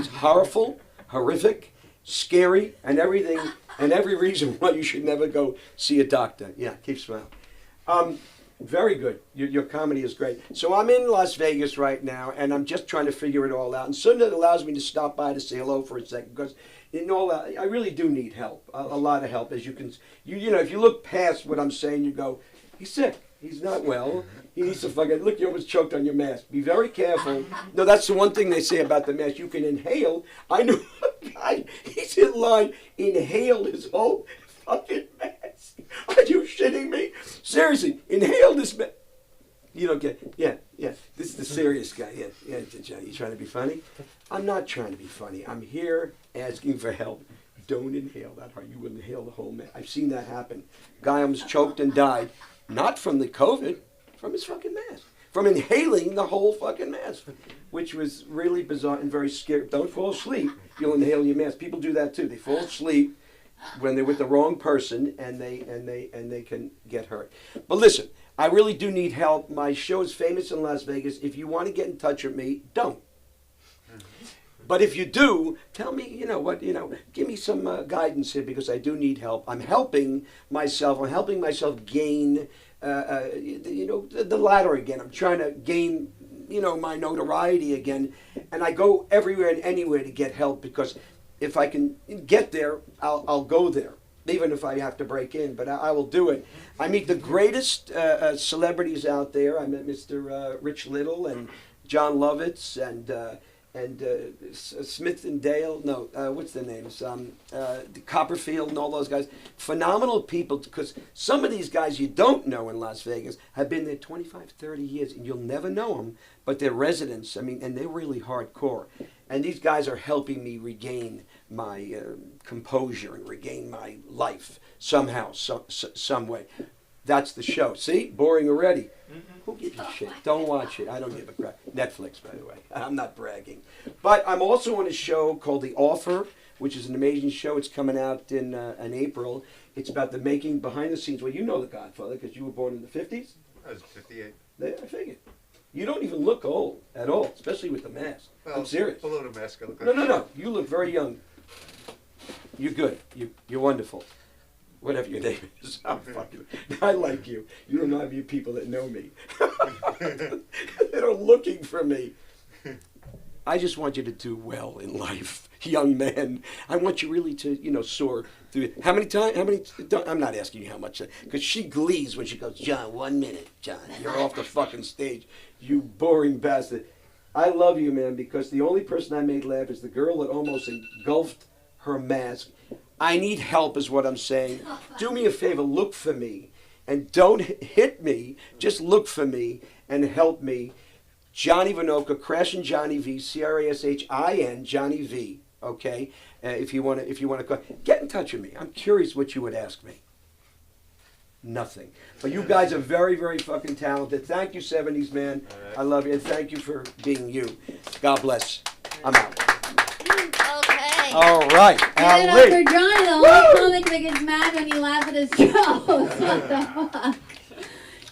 horrific, scary, and everything, and every reason why you should never go see a doctor. Yeah, keep smiling. Very good. Your comedy is great. So I'm in Las Vegas right now, and I'm just trying to figure it all out. And Sunda allows me to stop by to say hello for a second because in all that, I really do need help, a lot of help. As you can, you know, if you look past what I'm saying, you go, he's sick. He's not well. He needs to fucking, look, you almost choked on your mask. Be very careful. No, that's the one thing they say about the mask. You can inhale. I knew a guy, he's in line, inhaled his whole fucking mask. Are you shitting me? Seriously, inhale this mask. You don't get, yeah. This is the serious guy. Yeah, Johnny, you trying to be funny? I'm not trying to be funny. I'm here asking for help. Don't inhale that hard. You will inhale the whole mask. I've seen that happen. Guy almost choked and died. Not from the COVID, from his fucking mask. From inhaling the whole fucking mask, which was really bizarre and very scary. Don't fall asleep. You'll inhale your mask. People do that too. They fall asleep when they're with the wrong person, and they can get hurt. But listen, I really do need help. My show is Famous in Las Vegas. If you want to get in touch with me, don't. But if you do, tell me, give me some guidance here because I do need help. I'm helping myself. I'm helping myself gain, the ladder again. I'm trying to gain, my notoriety again. And I go everywhere and anywhere to get help because if I can get there, I'll go there, even if I have to break in. But I will do it. I meet the greatest celebrities out there. I met Mr. Rich Little and John Lovitz and Smith and Dale, what's their names? Copperfield and all those guys. Phenomenal people, because some of these guys you don't know in Las Vegas have been there 25, 30 years, and you'll never know them, but they're residents, and they're really hardcore. And these guys are helping me regain my composure and regain my life somehow, some way. That's the show. See? Boring already. Who gives a shit? Don't watch it. I don't give a crap. Netflix, by the way. I'm not bragging. But I'm also on a show called The Offer, which is an amazing show. It's coming out in April. It's about the making, behind the scenes. Well, you know The Godfather because you were born in the 50s. I was 58. I figured. You don't even look old at all, especially with the mask. Well, I'm serious. Below the mask, I look like No. You look very young. You're good. You're wonderful. Whatever your name is. I like you. You remind me of people that know me. They're looking for me. I just want you to do well in life, young man. I want you really to, soar through it. How many times? I'm not asking you how much, because she glees when she goes, John, 1 minute, John. You're off the fucking stage, you boring bastard. I love you, man, because the only person I made laugh is the girl that almost engulfed her mask. I need help is what I'm saying. Do me a favor, look for me. And don't hit me, just look for me and help me. Johnny Vinoka, Crashin' Johnny V, Crashin, Johnny V. Okay, if you want to call, get in touch with me. I'm curious what you would ask me. Nothing. But you guys are very, very fucking talented. Thank you, 70s man. I love you, and thank you for being you. God bless. I'm out. Okay. All right, Give it up Ali. for Johnny, the only comic that gets mad when you laugh at his jokes. What the fuck?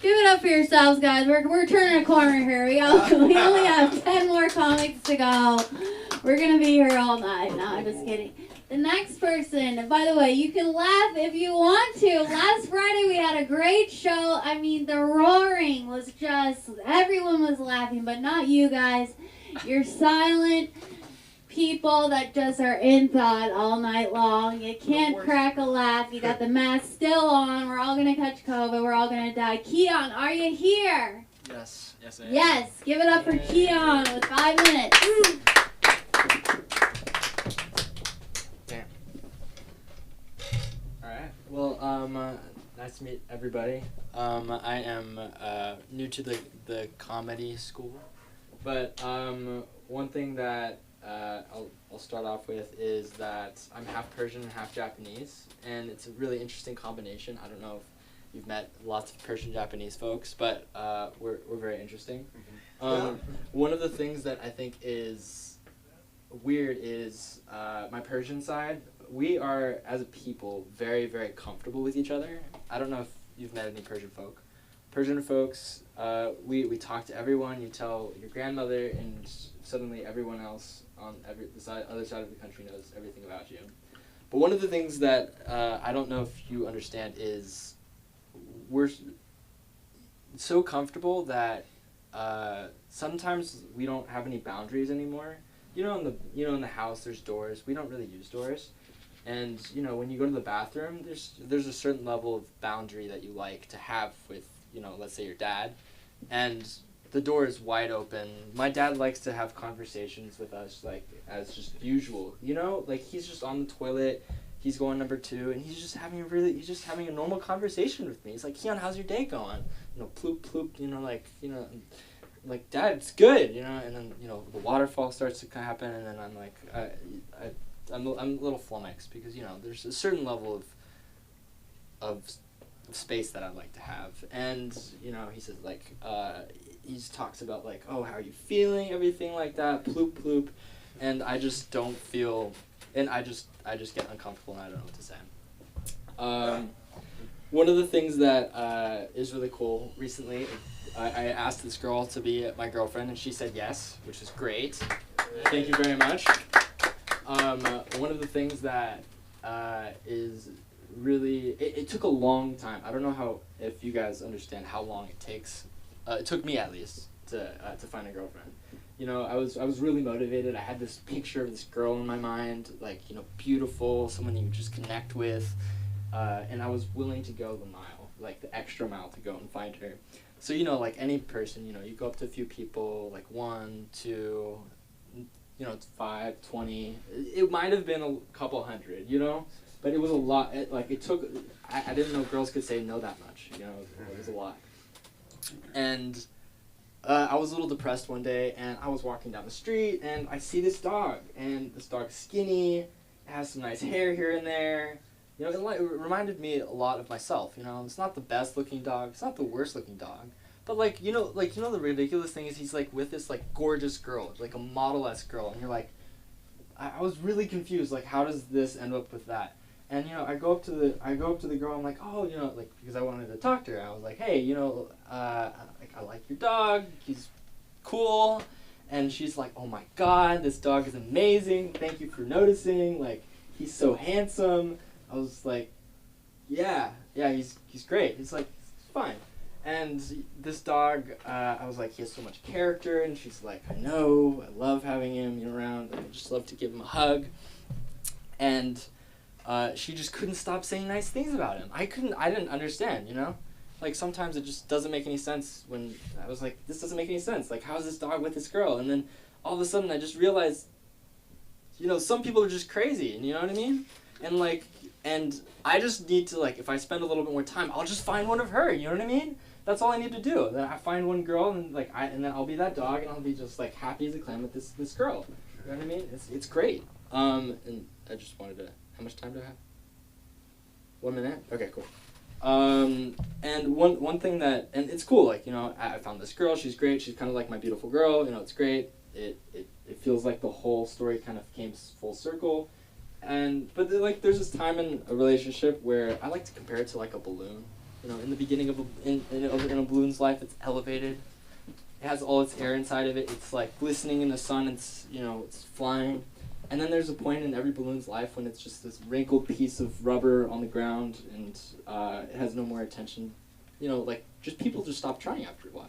Give it up for yourselves, guys. We're turning a corner here. We only have 10 more comics to go. We're going to be here all night. No, I'm just kidding. The next person, by the way, you can laugh if you want to. Last Friday we had a great show. I mean, the roaring was just, everyone was laughing, but not you guys. You're silent people that just are in thought all night long. You can't crack a laugh. You got the mask still on. We're all going to catch COVID. We're all going to die. Keon, are you here? Yes. Yes, I am. Yes. Give it up for Keon with 5 minutes. Damn. Alright. Well, nice to meet everybody. I am new to the comedy school. But one thing that I'll start off with is that I'm half Persian and half Japanese, and it's a really interesting combination. I don't know if you've met lots of Persian Japanese folks, but we're very interesting. One of the things that I think is weird is my Persian side. We are, as a people, very, very comfortable with each other. I don't know if you've met any Persian folk. Persian folks, we talk to everyone. You tell your grandmother, and suddenly everyone else on other side of the country knows everything about you. But one of the things that I don't know if you understand is we're so comfortable that sometimes we don't have any boundaries anymore. In the house there's doors. We don't really use doors. And when you go to the bathroom, there's a certain level of boundary that you like to have with, let's say your dad, and the door is wide open. My dad likes to have conversations with us as just usual. He's just on the toilet, he's going number 2, and he's just having a normal conversation with me. He's like, Keon, how's your day going? Ploop ploop, like, Dad, it's good, and then the waterfall starts to happen, and then I'm like, I'm a little flummoxed because there's a certain level of space that I'd like to have, and he says he just talks about oh, how are you feeling, everything like that, ploop ploop, and I just don't feel, and I just get uncomfortable and I don't know what to say. One of the things that is really cool recently, I asked this girl to be my girlfriend, and she said yes, which is great. Thank you very much. One of the things that is really, it took a long time. I don't know if you guys understand how long it takes. It took me at least to find a girlfriend. I was really motivated. I had this picture of this girl in my mind, beautiful, someone you just connect with, and I was willing to go the mile, the extra mile to go and find her. So any person, you go up to a few people, 1, 2. 5, 20. It might have been a couple hundred, but it was a lot. It took. I didn't know girls could say no that much. It was a lot. And I was a little depressed one day, and I was walking down the street, and I see this dog, and this dog's skinny, has some nice hair here and there. It reminded me a lot of myself. It's not the best looking dog. It's not the worst looking dog. But the ridiculous thing is he's with this gorgeous girl, a model-esque girl, and you're I was really confused, how does this end up with that? And I go up to the girl, I'm like, oh, because I wanted to talk to her. I was like, hey, I like your dog, he's cool. And she's like, oh my god, this dog is amazing, thank you for noticing, he's so handsome. I was like, yeah, he's great. He's it's fine. And this dog, I was like, he has so much character, and she's like, I know, I love having him around, I just love to give him a hug. And she just couldn't stop saying nice things about him. I didn't understand, you know? Like, sometimes it just doesn't make any sense when I was like, this doesn't make any sense. Like, how's this dog with this girl? And then all of a sudden I just realized, you know, some people are just crazy, and you know what I mean? And like, and I just need to, like, if I spend a little bit more time, I'll just find one of her, you know what I mean? That's all I need to do. Then I find one girl, and like, and then I'll be that dog, and I'll be just like happy as a clam with this girl. You know what I mean? It's great. And I just wanted to. How much time do I have? 1 minute. Okay, cool. And one thing that, and it's cool. Like, you know, I found this girl. She's great. She's kind of like my beautiful girl. You know, it's great. It feels like the whole story kind of came full circle. But like, there's this time in a relationship where I like to compare it to like a balloon. You know, in the beginning of in a balloon's life, it's elevated. It has all its air inside of it. It's like glistening in the sun. It's, you know, it's flying. And then there's a point in every balloon's life when it's just this wrinkled piece of rubber on the ground, and it has no more attention. You know, like, just people just stop trying after a while.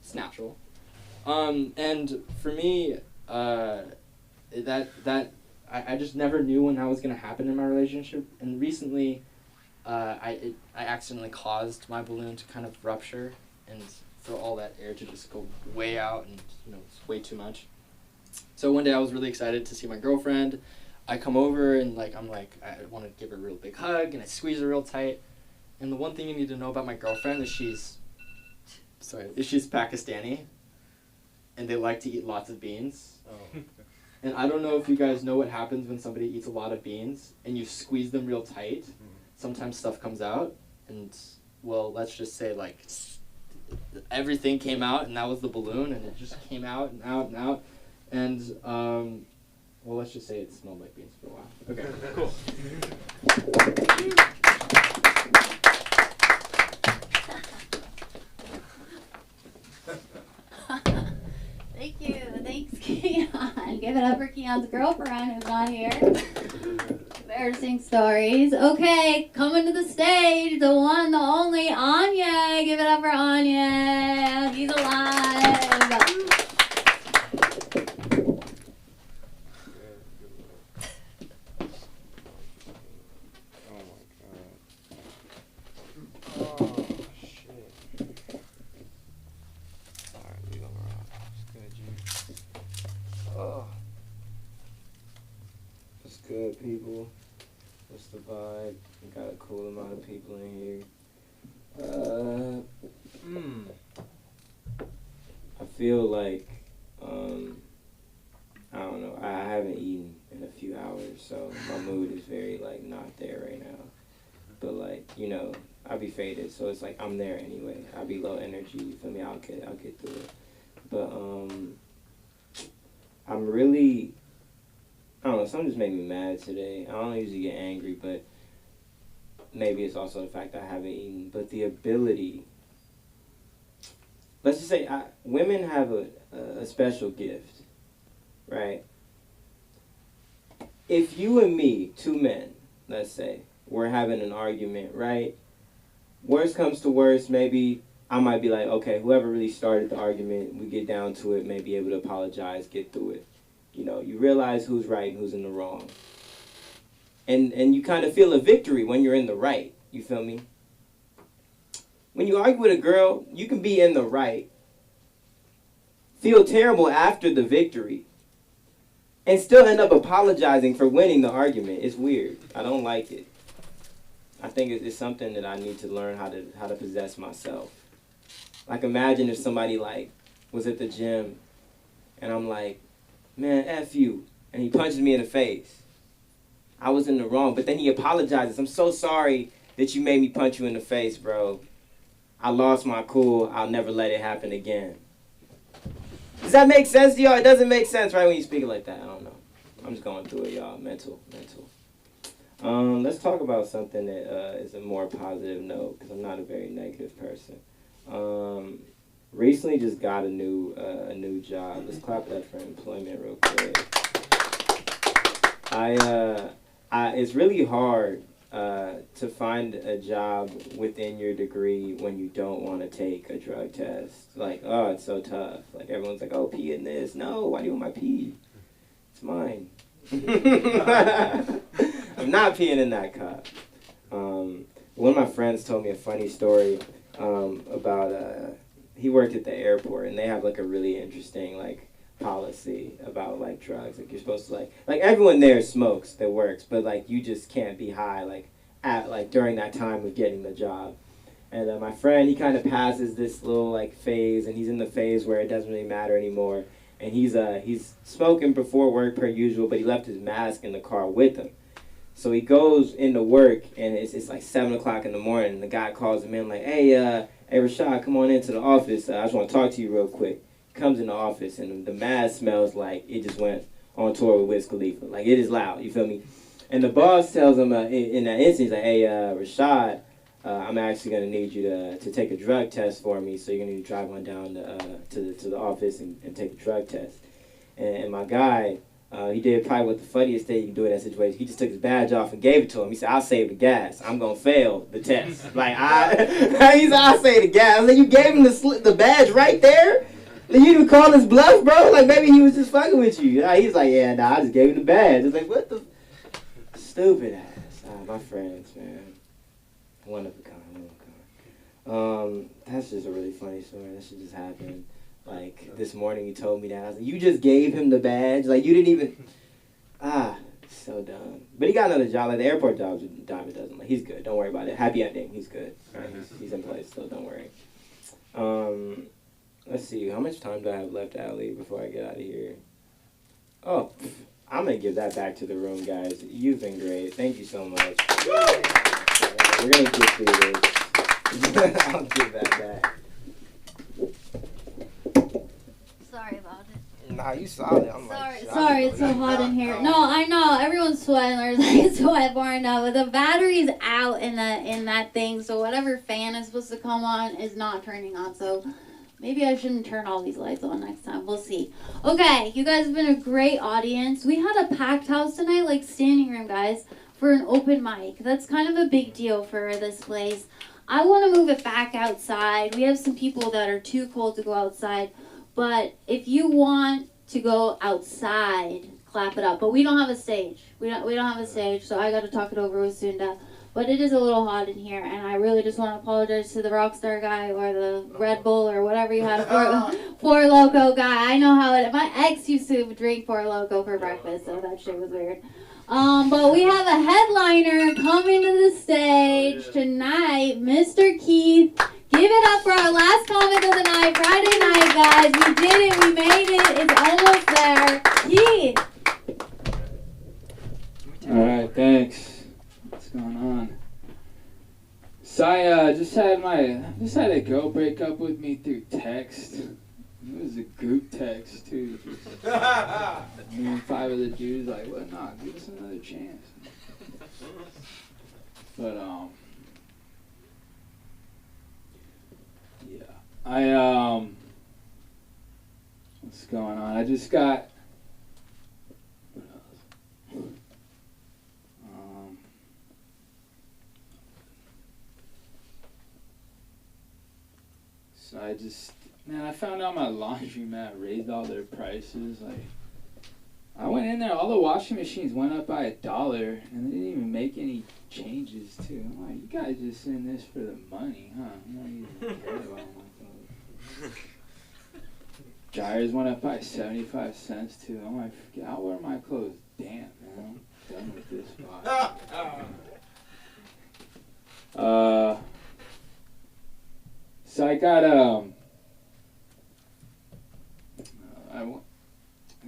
It's natural. And for me, I just never knew when that was going to happen in my relationship. And recently, I accidentally caused my balloon to kind of rupture and for all that air to just go way out, and you know, it's way too much. So one day I was really excited to see my girlfriend. I come over and like I want to give her a real big hug, and I squeeze her real tight. And the one thing you need to know about my girlfriend is she's Pakistani, and they like to eat lots of beans. Oh. And I don't know if you guys know what happens when somebody eats a lot of beans and you squeeze them real tight. Sometimes stuff comes out, and well, let's just say like everything came out, and that was the balloon, and it just came out and out and out. And, well, let's just say it smelled like beans for a while. Okay, cool. Thank you. Thanks, Keon. Give it up for Keon's girlfriend who's not here. Embarrassing stories. Okay, coming to the stage, the one, the only, Anya. Give it up for Anya. He's alive. Good people. What's the vibe? We got a cool amount of people in here. I feel like I don't know. I haven't eaten in a few hours, so my mood is very like not there right now. But like, you know, I'll be faded, so it's like I'm there anyway. I'll be low energy. You feel me? I'll get through it. But I'm really. I don't know, something just made me mad today. I don't usually get angry, but maybe it's also the fact that I haven't eaten. But the ability, let's just say women have a special gift, right? If you and me, two men, let's say, we're having an argument, right? Worst comes to worst, maybe I might be like, okay, whoever really started the argument, we get down to it, may be able to apologize, get through it. You know, you realize who's right and who's in the wrong. And you kind of feel a victory when you're in the right. You feel me? When you argue with a girl, you can be in the right, feel terrible after the victory, and still end up apologizing for winning the argument. It's weird. I don't like it. I think it's something that I need to learn how to possess myself. Like, imagine if somebody, like, was at the gym, and I'm like, man, F you. And he punches me in the face. I was in the wrong. But then he apologizes. I'm so sorry that you made me punch you in the face, bro. I lost my cool. I'll never let it happen again. Does that make sense to y'all? It doesn't make sense, right, when you speak it like that. I don't know. I'm just going through it, y'all. Mental. Let's talk about something that is a more positive note, because I'm not a very negative person. Recently just got a new job. Let's clap that for employment real quick. It's really hard to find a job within your degree when you don't want to take a drug test. Like, oh, it's so tough. Like, everyone's like, oh, pee in this. No, why do you want my pee? It's mine. I'm not peeing in that cup. One of my friends told me a funny story about, he worked at the airport, and they have, like, a really interesting, like, policy about like drugs. Like, you're supposed to like everyone there smokes that works, but like you just can't be high like at like during that time of getting the job. And my friend, he kind of passes this little like phase, and he's in the phase where it doesn't really matter anymore. And he's smoking before work per usual, but he left his mask in the car with him. So he goes into work, and it's like 7 o'clock in the morning. And the guy calls him in like, hey Rashad, come on into the office. I just want to talk to you real quick. Comes in the office, and the mask smells like it just went on tour with Wiz Khalifa. Like, it is loud, you feel me? And the boss tells him in that instant, he's like, hey, Rashad, I'm actually going to need you to take a drug test for me, so you're going to need to drive on down to the office and take a drug test. And my guy, he did probably what the funniest thing you can do in that situation. He just took his badge off and gave it to him. He said, I'll save the gas. I'm going to fail the test. Like, he said, I'll save the gas. Like, you gave him the badge right there? You even call his bluff, bro? Like, maybe he was just fucking with you. He's like, yeah, nah, I just gave him the badge. It's like, what the stupid ass. My friends, man. One of a kind. That's just a really funny story. That shit just happened. Like, this morning he told me that. I was like, you just gave him the badge? Like, you didn't even... so dumb. But he got another job. Like, the airport job's Diamond doesn't. Like, he's good. Don't worry about it. Happy ending. He's good. Right? He's in place, so don't worry. Let's see, how much time do I have left, Allie, before I get out of here? Oh, I'm going to give that back to the room, guys. You've been great. Thank you so much. We're going to get through this. I'll give that back. Sorry about it. Nah, you solid. I'm Sorry, it's so hot in here. No, I know everyone's sweating. There's like sweat pouring out, but the battery's out in that thing, so whatever fan is supposed to come on is not turning on. So maybe I shouldn't turn all these lights on next time. We'll see. Okay, you guys have been a great audience. We had a packed house tonight, like standing room, guys, for an open mic. That's kind of a big deal for this place. I want to move it back outside. We have some people that are too cold to go outside. But if you want to go outside, clap it up. But we don't have a stage. We don't have a stage, so I got to talk it over with Sunda. But it is a little hot in here, and I really just want to apologize to the Rockstar guy or the Red Bull or whatever you had, Four Loko guy. I know how it. My ex used to drink Four Loko for breakfast, so that shit was weird. But we have a headliner coming to the stage tonight, Mr. Keith. Give it up for our last comic of the night, Friday night, guys. We did it. We made it. It's almost there. Keith. All right, thanks. What's going on? So I just had a girl break up with me through text. It was a group text too. Me and 5 of the dudes like, well, nah, give us another chance. But yeah, what's going on? I just got. So I found out my laundromat raised all their prices. Like, I went in there, all the washing machines went up by $1, and they didn't even make any changes too. I'm like, you guys just in this for the money, huh? I'm not even care about my clothes. Dryers went up by 75 cents too. I'm like, I'll wear my clothes. Damn, man, I'm done with this spot. So I got I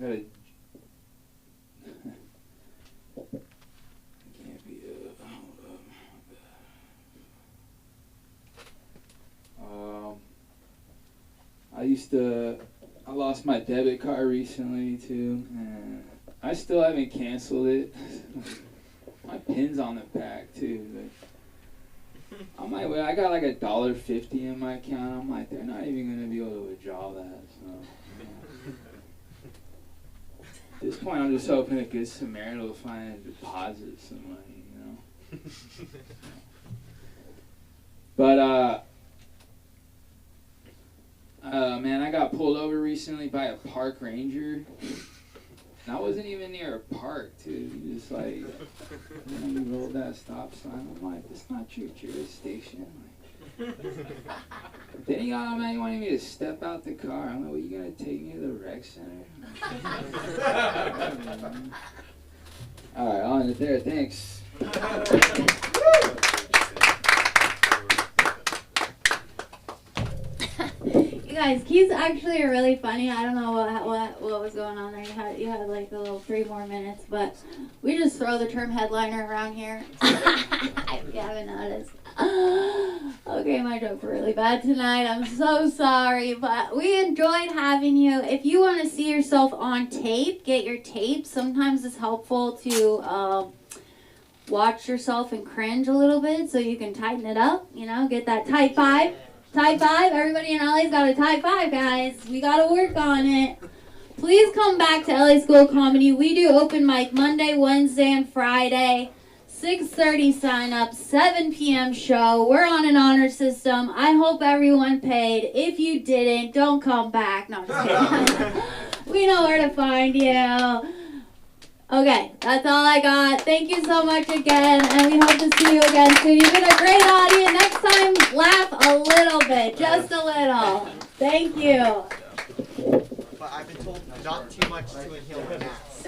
got a. Can't be. Hold up. I lost my debit card recently too, and I still haven't canceled it. My pin's on the back too. I'm like, well, I got like $1.50 in my account. I'm like, they're not even gonna be able to withdraw that. So at this point, I'm just hoping a good Samaritan will find and deposit some money, you know. But man, I got pulled over recently by a park ranger. And I wasn't even near a park, too. He just like, you rolled that stop sign. I'm like, that's not your jurisdiction. Like, then he got on, he wanted me to step out the car. I'm like, well, you gonna take me to the rec center? All right, on it there. Thanks. You guys, Keith's actually really funny. I don't know what was going on there. You had like a little 3 more minutes, but we just throw the term headliner around here. If you haven't noticed. Okay, my jokes were really bad tonight. I'm so sorry, but we enjoyed having you. If you want to see yourself on tape, get your tape. Sometimes it's helpful to watch yourself and cringe a little bit so you can tighten it up. You know, get that type 5. Type 5, everybody in LA's got a type 5, guys. We got to work on it. Please come back to LA School of Comedy. We do open mic Monday, Wednesday, and Friday. 6:30 sign up, 7 p.m. show. We're on an honor system. I hope everyone paid. If you didn't, don't come back. No, I'm just kidding. We know where to find you. Okay, that's all I got. Thank you so much again, and we hope to see you again soon. You've been a great audience. Next time, laugh a little bit, just a little. Thank you. But I've been told not too much to inhale my gas.